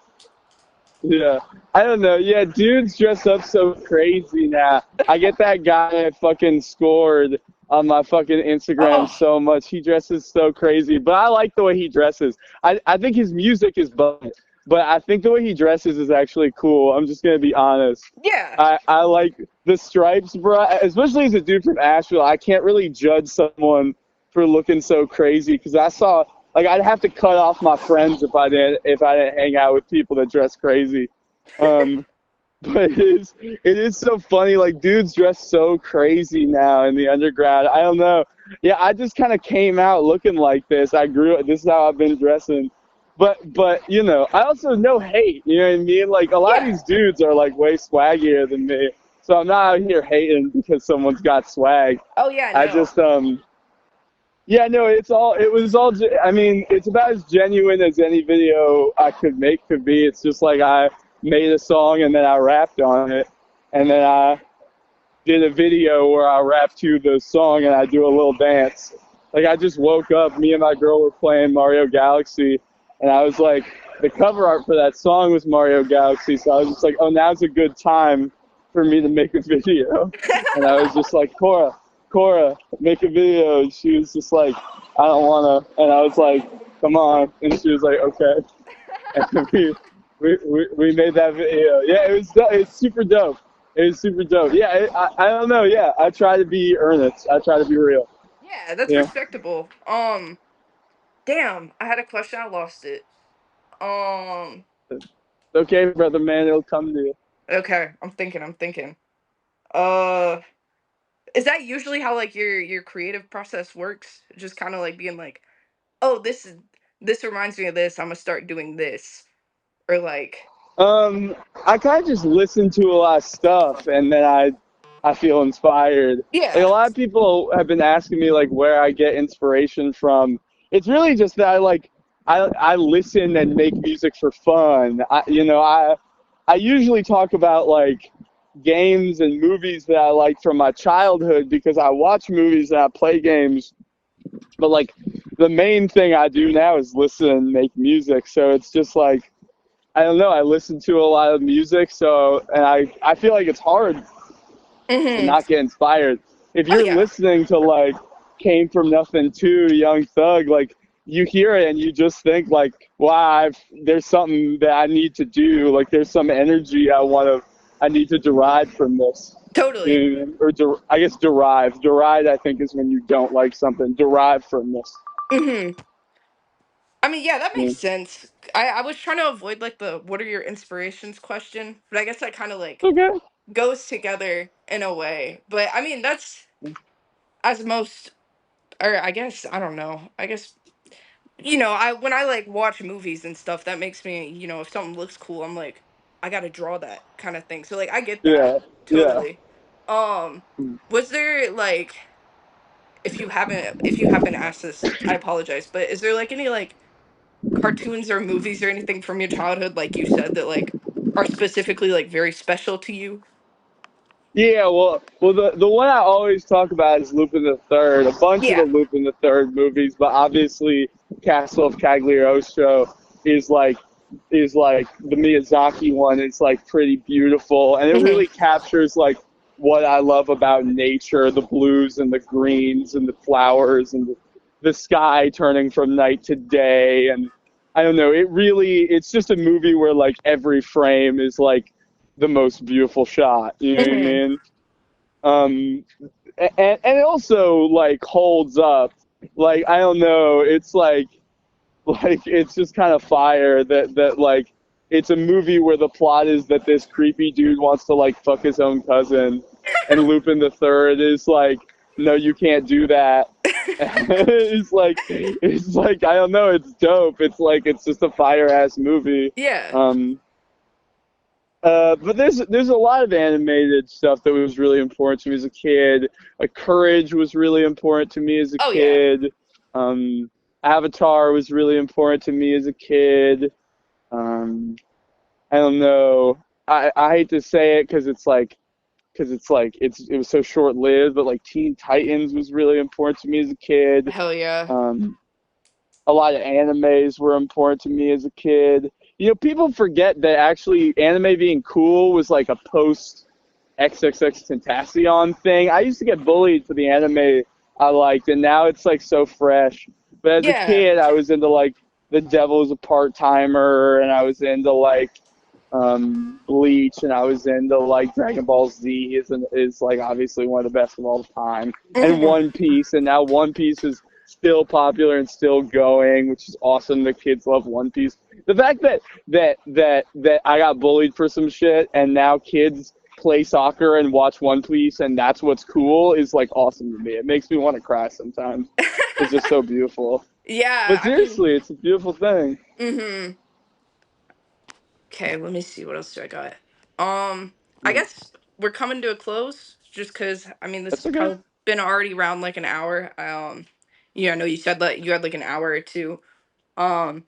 yeah. I don't know. Yeah, dudes dress up so crazy now. I get that guy that fucking scored on my fucking Instagram Oh, so much. He dresses so crazy, but I like the way he dresses. I think his music is but I think the way he dresses is actually cool. I'm just gonna be honest. yeah. I like the stripes, bro. Especially as a dude from Asheville, I can't really judge someone for looking so crazy because I saw like I'd have to cut off my friends if I didn't hang out with people that dress crazy. Um, but it is so funny. Like dudes dress so crazy now in the undergrad. I don't know. Yeah, I just kind of came out looking like this. I grew. This is how I've been dressing. But you know, I also no hate. You know what I mean? Like a lot of Yeah. these dudes are like way swaggier than me. So I'm not out here hating because someone's got swag. Oh, yeah, I no. just Yeah, no, it was all, I mean, it's about as genuine as any video I could make could be. It's just like I made a song and then I rapped on it. And then I did a video where I rap to the song and I do a little dance. Like I just woke up, me and my girl were playing Mario Galaxy, and I was like, the cover art for that song was Mario Galaxy, so I was just like, oh, now's a good time for me to make a video. And I was just like, Cora, make a video. And she was just like, I don't wanna. And I was like, come on. And she was like, okay. And we made that video. Yeah, it's super dope. It was super dope. Yeah, I don't know. Yeah, I try to be earnest. I try to be real. Yeah, that's Yeah. respectable. Damn, I had a question, I lost it. Um, Okay, brother man, it'll come to you. okay, I'm thinking. Uh, is that usually how like your creative process works? Just kind of like being like, oh, this reminds me of this. I'm gonna start doing this, or like, I kind of just listen to a lot of stuff, and then I feel inspired. Like a yeah, lot of people have been asking me like where I get inspiration from. It's really just that I listen and make music for fun. I usually talk about like games and movies that I like from my childhood because I watch movies and I play games. But like the main thing I do now is listen and make music. So it's just like I don't know. I listen to a lot of music, so and I feel like it's hard to mm-hmm. not get inspired. If Oh you're yeah, listening to like Came From Nothing 2, Young Thug, like you hear it and you just think like, wow, there's something that I need to do. Like there's some energy I need to derive from this. totally. You know, or I guess derive. Deride, I think, is when you don't like something. Derive from this. Mm-hmm. I mean, yeah, that makes Yeah. sense. I was trying to avoid like the what are your inspirations question, but I guess that kind of like Okay. goes together in a way. But I mean, that's as most, or I guess I don't know. I guess I when I like watch movies and stuff, that makes me if something looks cool, I'm like, I got to draw that kind of thing. So like, I get that Yeah. Yeah. totally. Um, was there like if you haven't asked this, I apologize, but is there like any like cartoons or movies or anything from your childhood, like you said, that like are specifically like very special to you? Yeah, well, the one I always talk about is Lupin the Third. A bunch of the Yeah. Lupin the Third movies, but obviously Castle of Cagliostro is like is like the Miyazaki one. It's like pretty beautiful, and it Hmm. really captures like what I love about nature: the blues and the greens and the flowers and the sky turning from night to day. And I don't know. It's just a movie where like every frame is like the most beautiful shot. You know what I Hmm. mean? Um, and it also like holds up. Like I don't know, it's like it's just kind of fire that like it's a movie where the plot is that this creepy dude wants to like fuck his own cousin, and Lupin the Third is like, no, you can't do that. It's like I don't know, it's dope. It's like it's just a fire ass movie. Yeah. Um, but there's a lot of animated stuff that was really important to me as a kid. Like Courage was really important to me as a Oh yeah. kid. Um, Avatar was really important to me as a kid. Um, I don't know. I hate to say it because it was so short lived, but like Teen Titans was really important to me as a kid. Hell yeah. Um, a lot of animes were important to me as a kid. You know, people forget that actually anime being cool was like a post XXX Tentacion thing. I used to get bullied for the anime I liked, and now it's like so fresh. But as a Yeah. kid, I was into like The Devil's a Part Timer, and I was into like Bleach, and I was into like Dragon Ball Z is like obviously one of the best of all time, and Hmm. One Piece, and now One Piece is still popular and still going, which is awesome. The kids love One Piece. The fact that I got bullied for some shit, and now kids play soccer and watch One Piece, and that's what's cool is like awesome to me. It makes me want to cry sometimes. It's just so beautiful. Yeah. But I mean. seriously, it's a beautiful thing. Hmm. Okay. Let me see. What else do I got? I Yeah. guess we're coming to a close, just because I mean this That's has okay. probably been already around like an hour. Yeah, I know you said that you had like an hour or two. Um,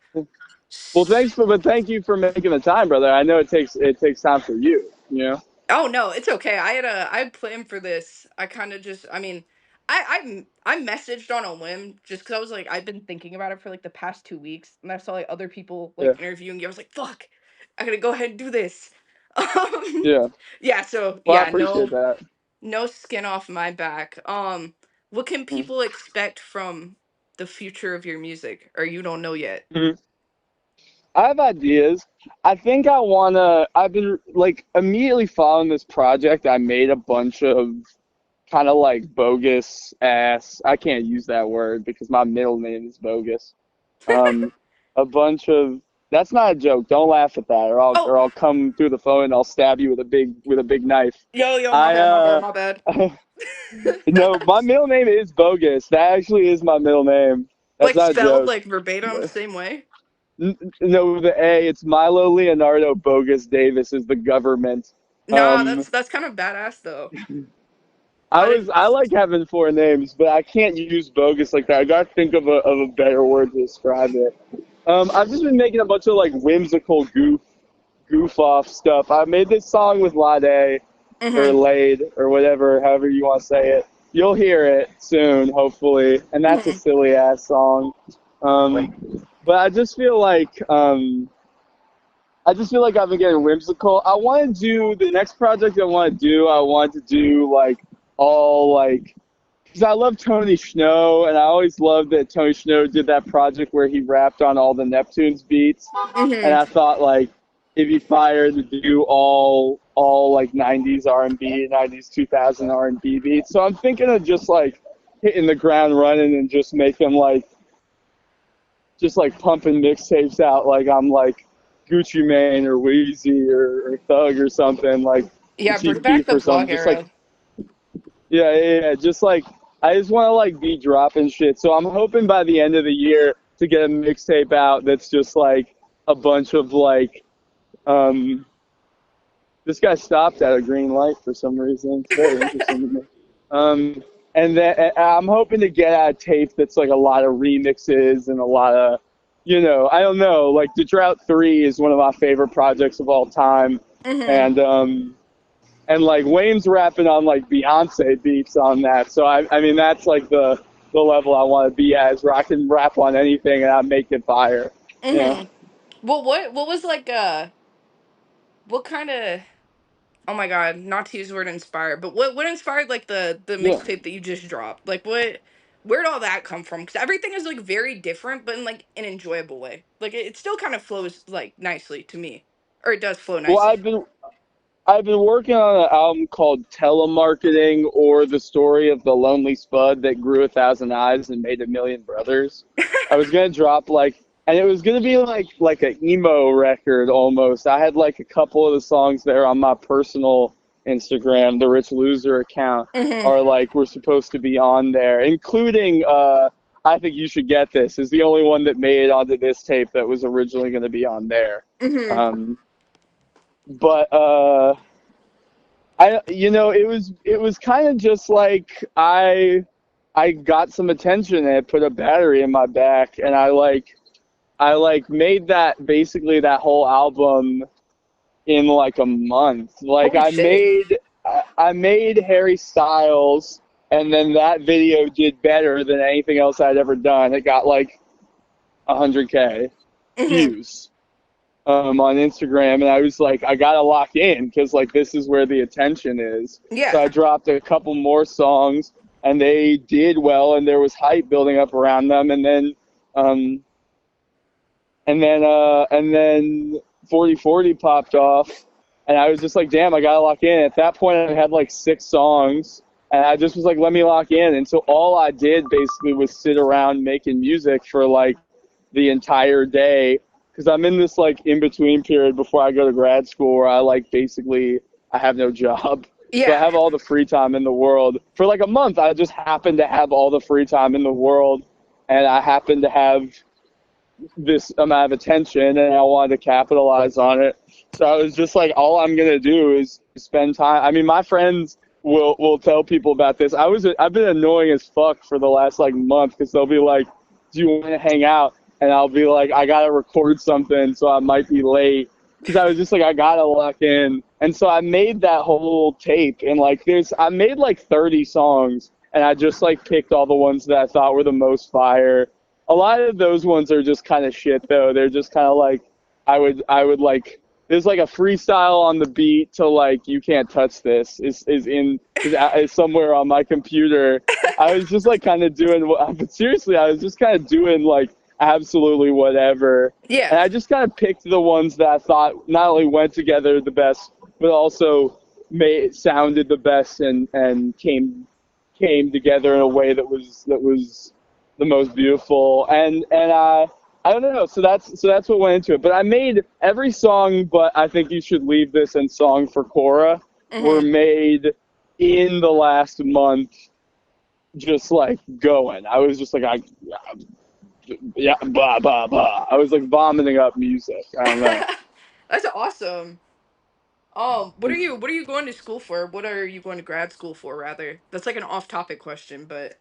Well, thank you for making the time, brother. I know it takes time for you. You know. Oh no, it's okay. I had planned for this. I kind of just I mean, I messaged on a whim just cuz I was like I've been thinking about it for like the past 2 weeks and I saw like other people like Yeah. interviewing you. I was like, "Fuck. I got to go ahead and do this." Um Yeah. yeah, so Well, I yeah, appreciate that. no skin off my back. What can people expect from the future of your music or you don't know yet? Mhm. I have ideas. I think I wanna. I've been like immediately following this project. I made a bunch of kind of like bogus ass. I can't use that word because my middle name is bogus. Um, a bunch of. That's not a joke. Don't laugh at that, Oh, or I'll come through the phone and I'll stab you with a big knife. yo, my I bad, my bad, my bad. no, my middle name is bogus. That actually is my middle name. That's Like not a spelled joke. like verbatim same way? No, the A. It's Milo Leonardo Bogus Davis is the government. Nah, Um, that's kind of badass though. I I was didn't. I like having four names, but I can't use bogus like that. I gotta think of a better word to describe it. I've just been making a bunch of like whimsical goof off stuff. I made this song with Lade or Mhm. Lade or whatever, however you want to say it. You'll hear it soon, hopefully, and that's a Mhm. silly ass song. But I just feel like I've been getting whimsical. I want to do the next project I want to do. I want to do like all like because I love Tony Snow, and I always loved that Tony Snow did that project where he rapped on all the Neptunes beats, and Mhm. I thought like it'd be fire to do all like '90s R&B, '90s 2000 R&B beats. So I'm thinking of just like hitting the ground running and just like pumping mixtapes out like I'm like Gucci Mane or Wheezy or Thug or something like Yeah, bring Chief back Beef the or vlog something. Just like era. yeah. Just like I just want to like be dropping shit. So I'm hoping by the end of the year to get a mixtape out that's just like a bunch of like um. This guy stopped at a green light for some reason. It's very interesting to me. Um, and then I'm hoping to get out a tape that's like a lot of remixes and a lot of, I don't know. Like the Drought 3 is one of my favorite projects of all time, Mhm. and like Wayne's rapping on like Beyonce beats on that. So I mean that's like the level I want to be at, is where I can rap on anything and I make it fire. Yeah. Mhm. Well, what was like what kind of oh my god, not to use the word inspired, but what inspired like the Yeah. mixtape that you just dropped? Like where'd all that come from? Because everything is like very different, but in like an enjoyable way. Like it still kind of flows like nicely to me, or it does flow Well, nicely. I've been working on an album called Telemarketing, or the story of the lonely spud that grew 1,000 eyes and made 1,000,000 brothers. I was gonna drop like, and it was gonna be like an emo record almost. I had like a couple of the songs there on my personal Instagram, the Rich Loser account, Mhm. are like we're supposed to be on there, including I think you should get this is the only one that made it onto this tape that was originally going to be on there. Mhm. Um, but it was kind of just like I got some attention and it put a battery in my back, and I like made that basically that whole album in like a month. Like Holy shit. I made Harry Styles, and then that video did better than anything else I'd ever done. It got like 100K Mhm. views on Instagram, and I was like, I gotta lock in because like this is where the attention is. So Yeah. I dropped a couple more songs, and they did well, and there was hype building up around them, um, and then 4040 popped off, and I was just like, damn, I gotta lock in. At that point, I had like 6 songs, and I just was like, let me lock in. And so all I did basically was sit around making music for like the entire day, because I'm in this like in between period before I go to grad school where I like basically I have no job. So I Yeah. have all the free time in the world. For like a month, I just happened to have all the free time in the world, and I happened to have this amount of attention, and I wanted to capitalize on it. So I was just like, all I'm gonna do is spend time. I mean, my friends will tell people about this. I've been annoying as fuck for the last like month because they'll be like, "Do you want to hang out?" And I'll be like, "I gotta record something, so I might be late." Because I was just like, I gotta lock in, and so I made that whole tape, and like, I made like 30 songs, and I just like picked all the ones that I thought were the most fire. A lot of those ones are just kind of shit though. They're just kind of like, I would like there's like a freestyle on the beat to like you can't touch this is somewhere on my computer. I was just like kind of doing but seriously I was just kind of doing like absolutely whatever, and Yeah. I just kind of picked the ones that I thought not only went together the best but also made sounded the best and came together in a way that was the most beautiful, and I don't know. So that's what went into it. But I made every song, but I think you should leave this and song for Cora were Hmm. made in the last month, just like going. I was just like yeah, blah blah blah. I was like vomiting up music. I don't know. That's awesome. What are you going to school for? What are you going to grad school for, rather? That's like an off-topic question, but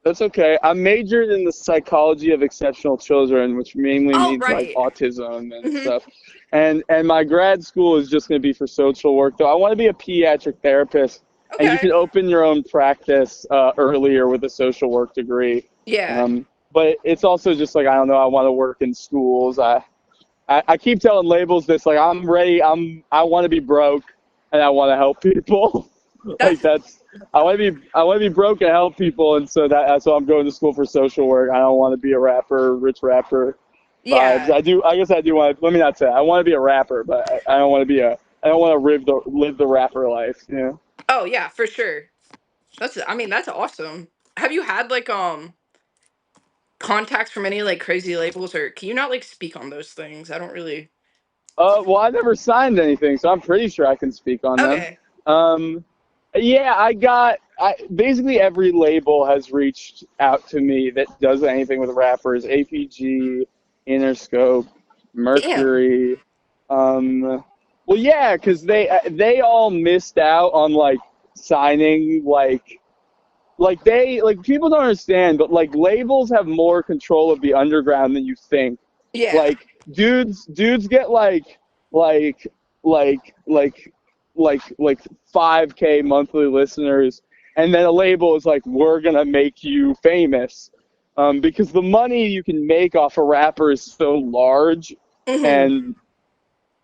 That's okay. I majored in the psychology of exceptional children, which mainly oh, means like right. autism and Hmm. stuff. And my grad school is just going to be for social work. Though I want to be a pediatric therapist, and you Okay. can open your own practice earlier with a social work degree. Yeah. But it's also just like I don't know. I want to work in schools. I keep telling labels this like I'm ready. I want to be broke, and I want to help people. Like That's I want to be broke and help people, and so that's why I'm going to school for social work. I don't want to be a rapper, rich rapper vibes. yeah. I guess I do want to. Let me not say. I want to be a rapper, but I don't want to be a. I don't want to live the rapper life. You know. Oh, yeah, for sure. I mean, that's awesome. Have you had like contacts from any like crazy labels, or can you not like speak on those things? I don't really. Well, I never signed anything, so I'm pretty sure I can speak on them. Okay. Um, yeah, basically every label has reached out to me that does anything with rappers. APG, Interscope, Damn. Mercury. Well, yeah, because they all missed out on like signing like people don't understand, but like labels have more control of the underground than you think. Yeah. Like dudes get like like like like 5K monthly listeners, and then a label is like, we're gonna make you famous, because the money you can make off a rapper is so large, Hmm. and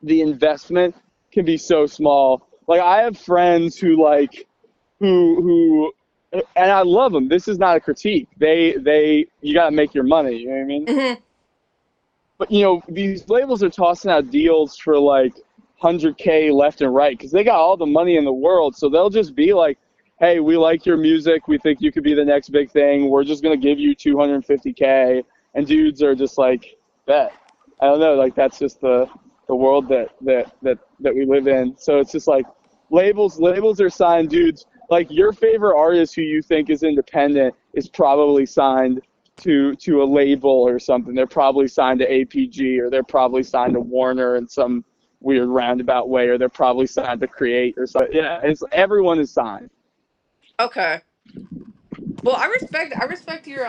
the investment can be so small. Like I have friends who and I love them. This is not a critique. You got to make your money. You know what I mean? Hmm. But these labels are tossing out deals for like 100K left and right because they got all the money in the world. So they'll just be like, "Hey, we like your music. We think you could be the next big thing. We're just gonna give you 250K." And dudes are just like, "Bet." I don't know. Like that's just the world that we live in. So it's just like labels are signed dudes. Like your favorite artist who you think is independent is probably signed to a label or something. They're probably signed to APG, or they're probably signed to Warner in some weird roundabout way, or they're probably signed to Create or something. Yeah, everyone is signed. Okay. Well, I respect your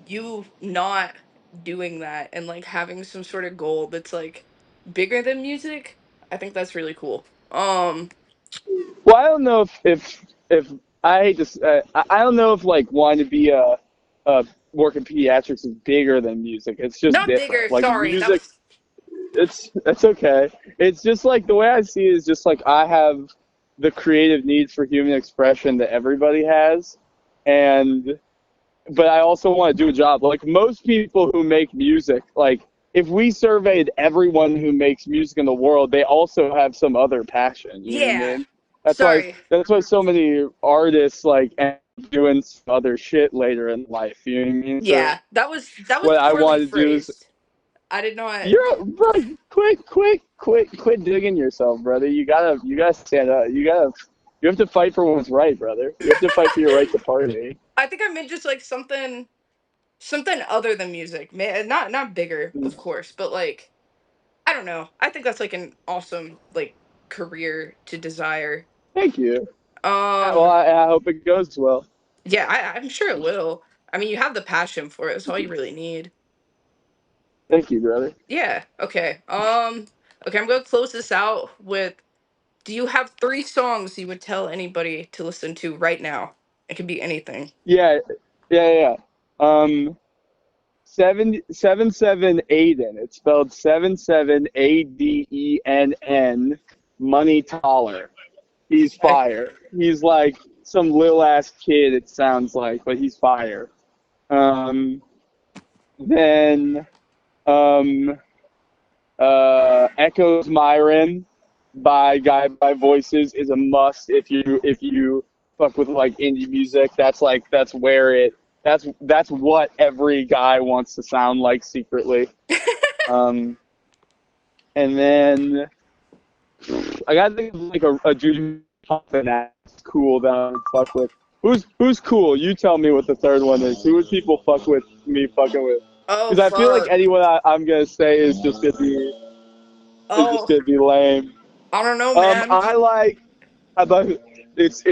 you not doing that and like having some sort of goal that's like bigger than music. I think that's really cool. Well, I don't know if I hate this. I don't know if like wanting to be a work in pediatrics is bigger than music. It's just Not bigger, different. Like sorry. That music, was it's okay. It's just like the way I see it is just like I have the creative need for human expression that everybody has, and but I also want to do a job. Like most people who make music, like if we surveyed everyone who makes music in the world, they also have some other passion. You know what I yeah. mean? That's why Sorry. that's why so many artists like end up doing some other shit later in life. You know what I mean? So Yeah. That was what I poorly want to do is phrased. I did not. bro, quit digging yourself, brother. You gotta stand up. You have to fight for what's right, brother. You have to fight for your right to party. I think I meant just like something other than music. Man, not bigger, of course, but like I don't know. I think that's like an awesome like career to desire. Thank you. Well, Um, I hope it goes well. yeah, I'm sure it will. I mean, you have the passion for it. That's all you really need. Thank you, brother. Yeah. Okay. Okay, I'm gonna close this out with. Do you have three songs you would tell anybody to listen to right now? It could be anything. Yeah, yeah. Seven seven Aiden. It's spelled 77 ADENN. Money Taller. He's Okay. fire. He's like some little ass kid. It sounds like, but he's fire. Um, then um, Echoes Myron by Guy by Voices is a must if you fuck with like indie music. That's where it that's what every guy wants to sound like secretly. Um, and then I gotta think of like a Judy Pumpkin that's cool that I would fuck with. Who's cool? You tell me what the third one is. Who would people fuck with me fucking with? Oh Because I feel like fuck. anyone I'm gonna say is just Oh, gonna be lame. I don't know, man. I like. How about it's.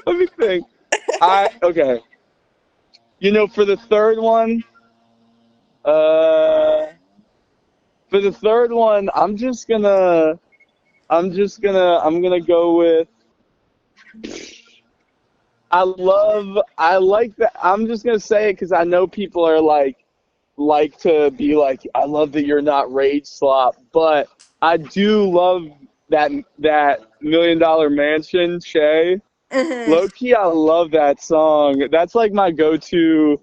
Let me think. Okay. For the third one, uh, I'm gonna go with. I like that. I'm just gonna say it because I know people are like to be like, I love that you're not rage slop, but I do love that $1 Million Mansion, Shay. Hmm. Low key, I love that song. That's like my go-to.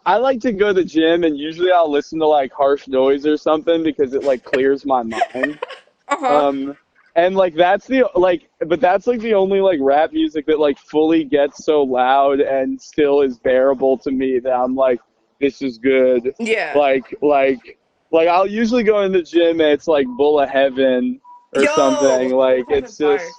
I like to go to the gym and usually I'll listen to like harsh noise or something because it like clears my mind. Uh-huh. Um, and like but that's like the only like rap music that like fully gets so loud and still is bearable to me that I'm like, this is good. Yeah. Like, like, like I'll usually go in the gym and it's like Bull of Heaven or something. Yo, Like Bull Heaven's it's fire. just,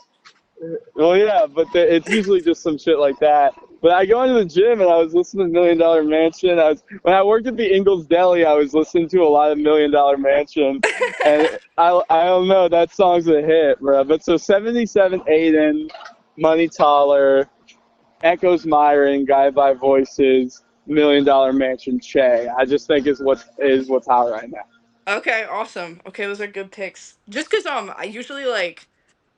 well, yeah, but it's usually just some shit like that. But I go into the gym and I was listening to $1 Million Mansion. When I worked at the Ingles Deli, I was listening to a lot of $1 Million Mansion, and I don't know, that song's a hit, bro. But so 77 Aiden, Money Taller, Echoes Myron, Guy by Voices, $1 Million Mansion, Che. I just think is what's hot right now. Okay, awesome. Okay, those are good picks. Just because I usually like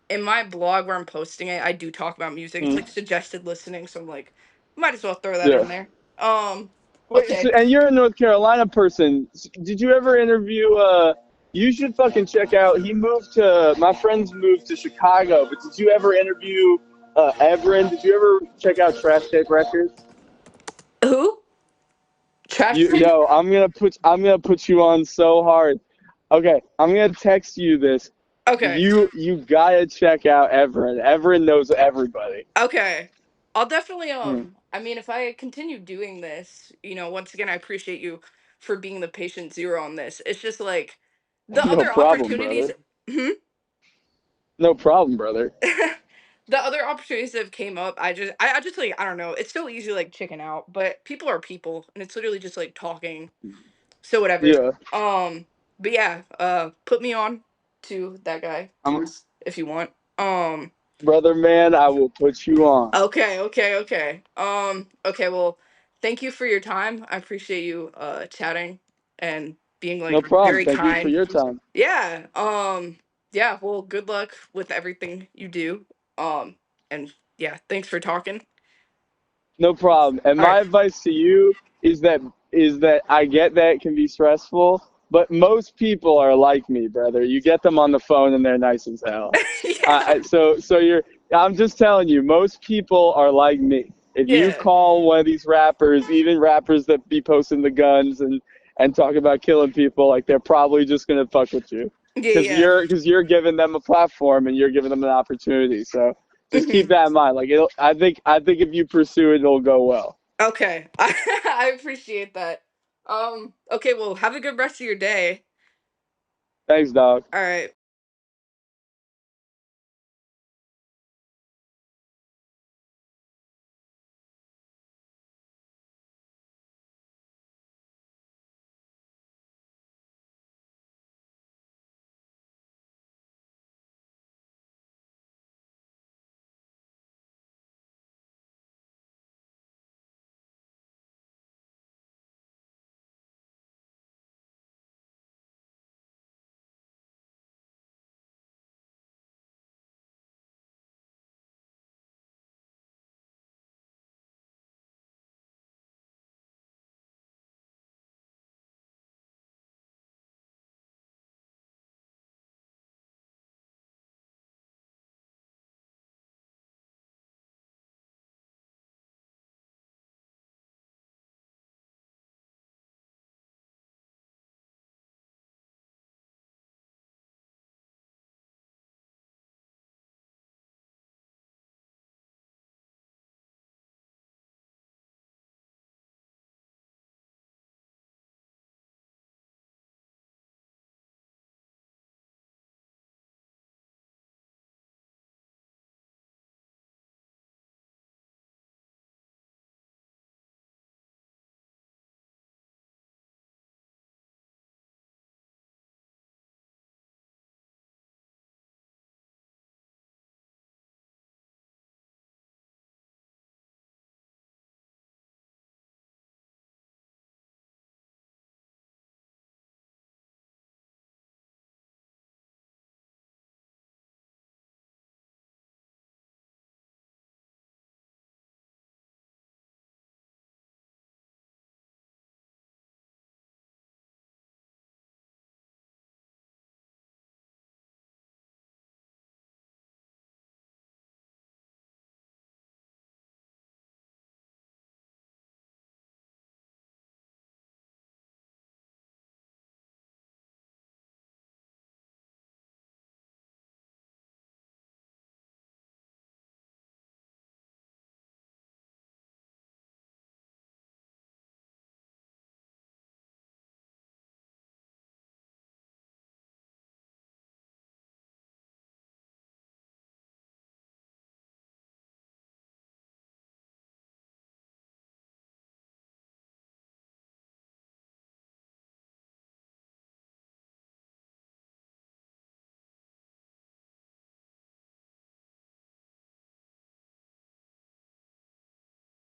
in my blog where I'm posting it, I do talk about music. It's like Mm, suggested listening, so I'm like, might as well throw that yeah. in there. Um, Wait, okay. and you're a North Carolina person. Did you ever interview? You should fucking check out. My friends moved to Chicago, but did you ever interview Everin? Did you ever check out Trash Tape Records? Who? Trash You Tape? Yo, I'm gonna put you on so hard. Okay, I'm gonna text you this. Okay. You gotta check out Everin. Everin knows everybody. Okay. I'll definitely Mm. I mean if I continue doing this, once again I appreciate you for being the patient zero on this. It's just like the No other problem, opportunities. brother. Hmm? No problem, brother. The other opportunities that have came up, I just like I don't know. It's so easy to, like chicken out, but people are people and it's literally just like talking. So whatever. Yeah, Um but yeah, put me on to that guy, I'm please, if you want. Um brother, man. I will put you on. Okay, okay, okay. Okay, well, thank you for your time. I appreciate you chatting and being No like problem. very Thank you for kind. your time. Yeah. Yeah, well, good luck with everything you do. Um and yeah, thanks for talking. No problem. And All my right. advice to you is that I get that it can be stressful, but most people are like me, brother. You get them on the phone and they're nice as hell. Yeah. So you're. I'm just telling you, most people are like me. If you Yeah. call one of these rappers, even rappers that be posting the guns and talk about killing people, like they're probably just gonna fuck with you, Yeah, because yeah. you're giving them a platform and you're giving them an opportunity. So just keep Hmm. that in mind. Like I think if you pursue it, it'll go well. Okay. I appreciate that. Okay, well, have a good rest of your day. Thanks, dog. All right.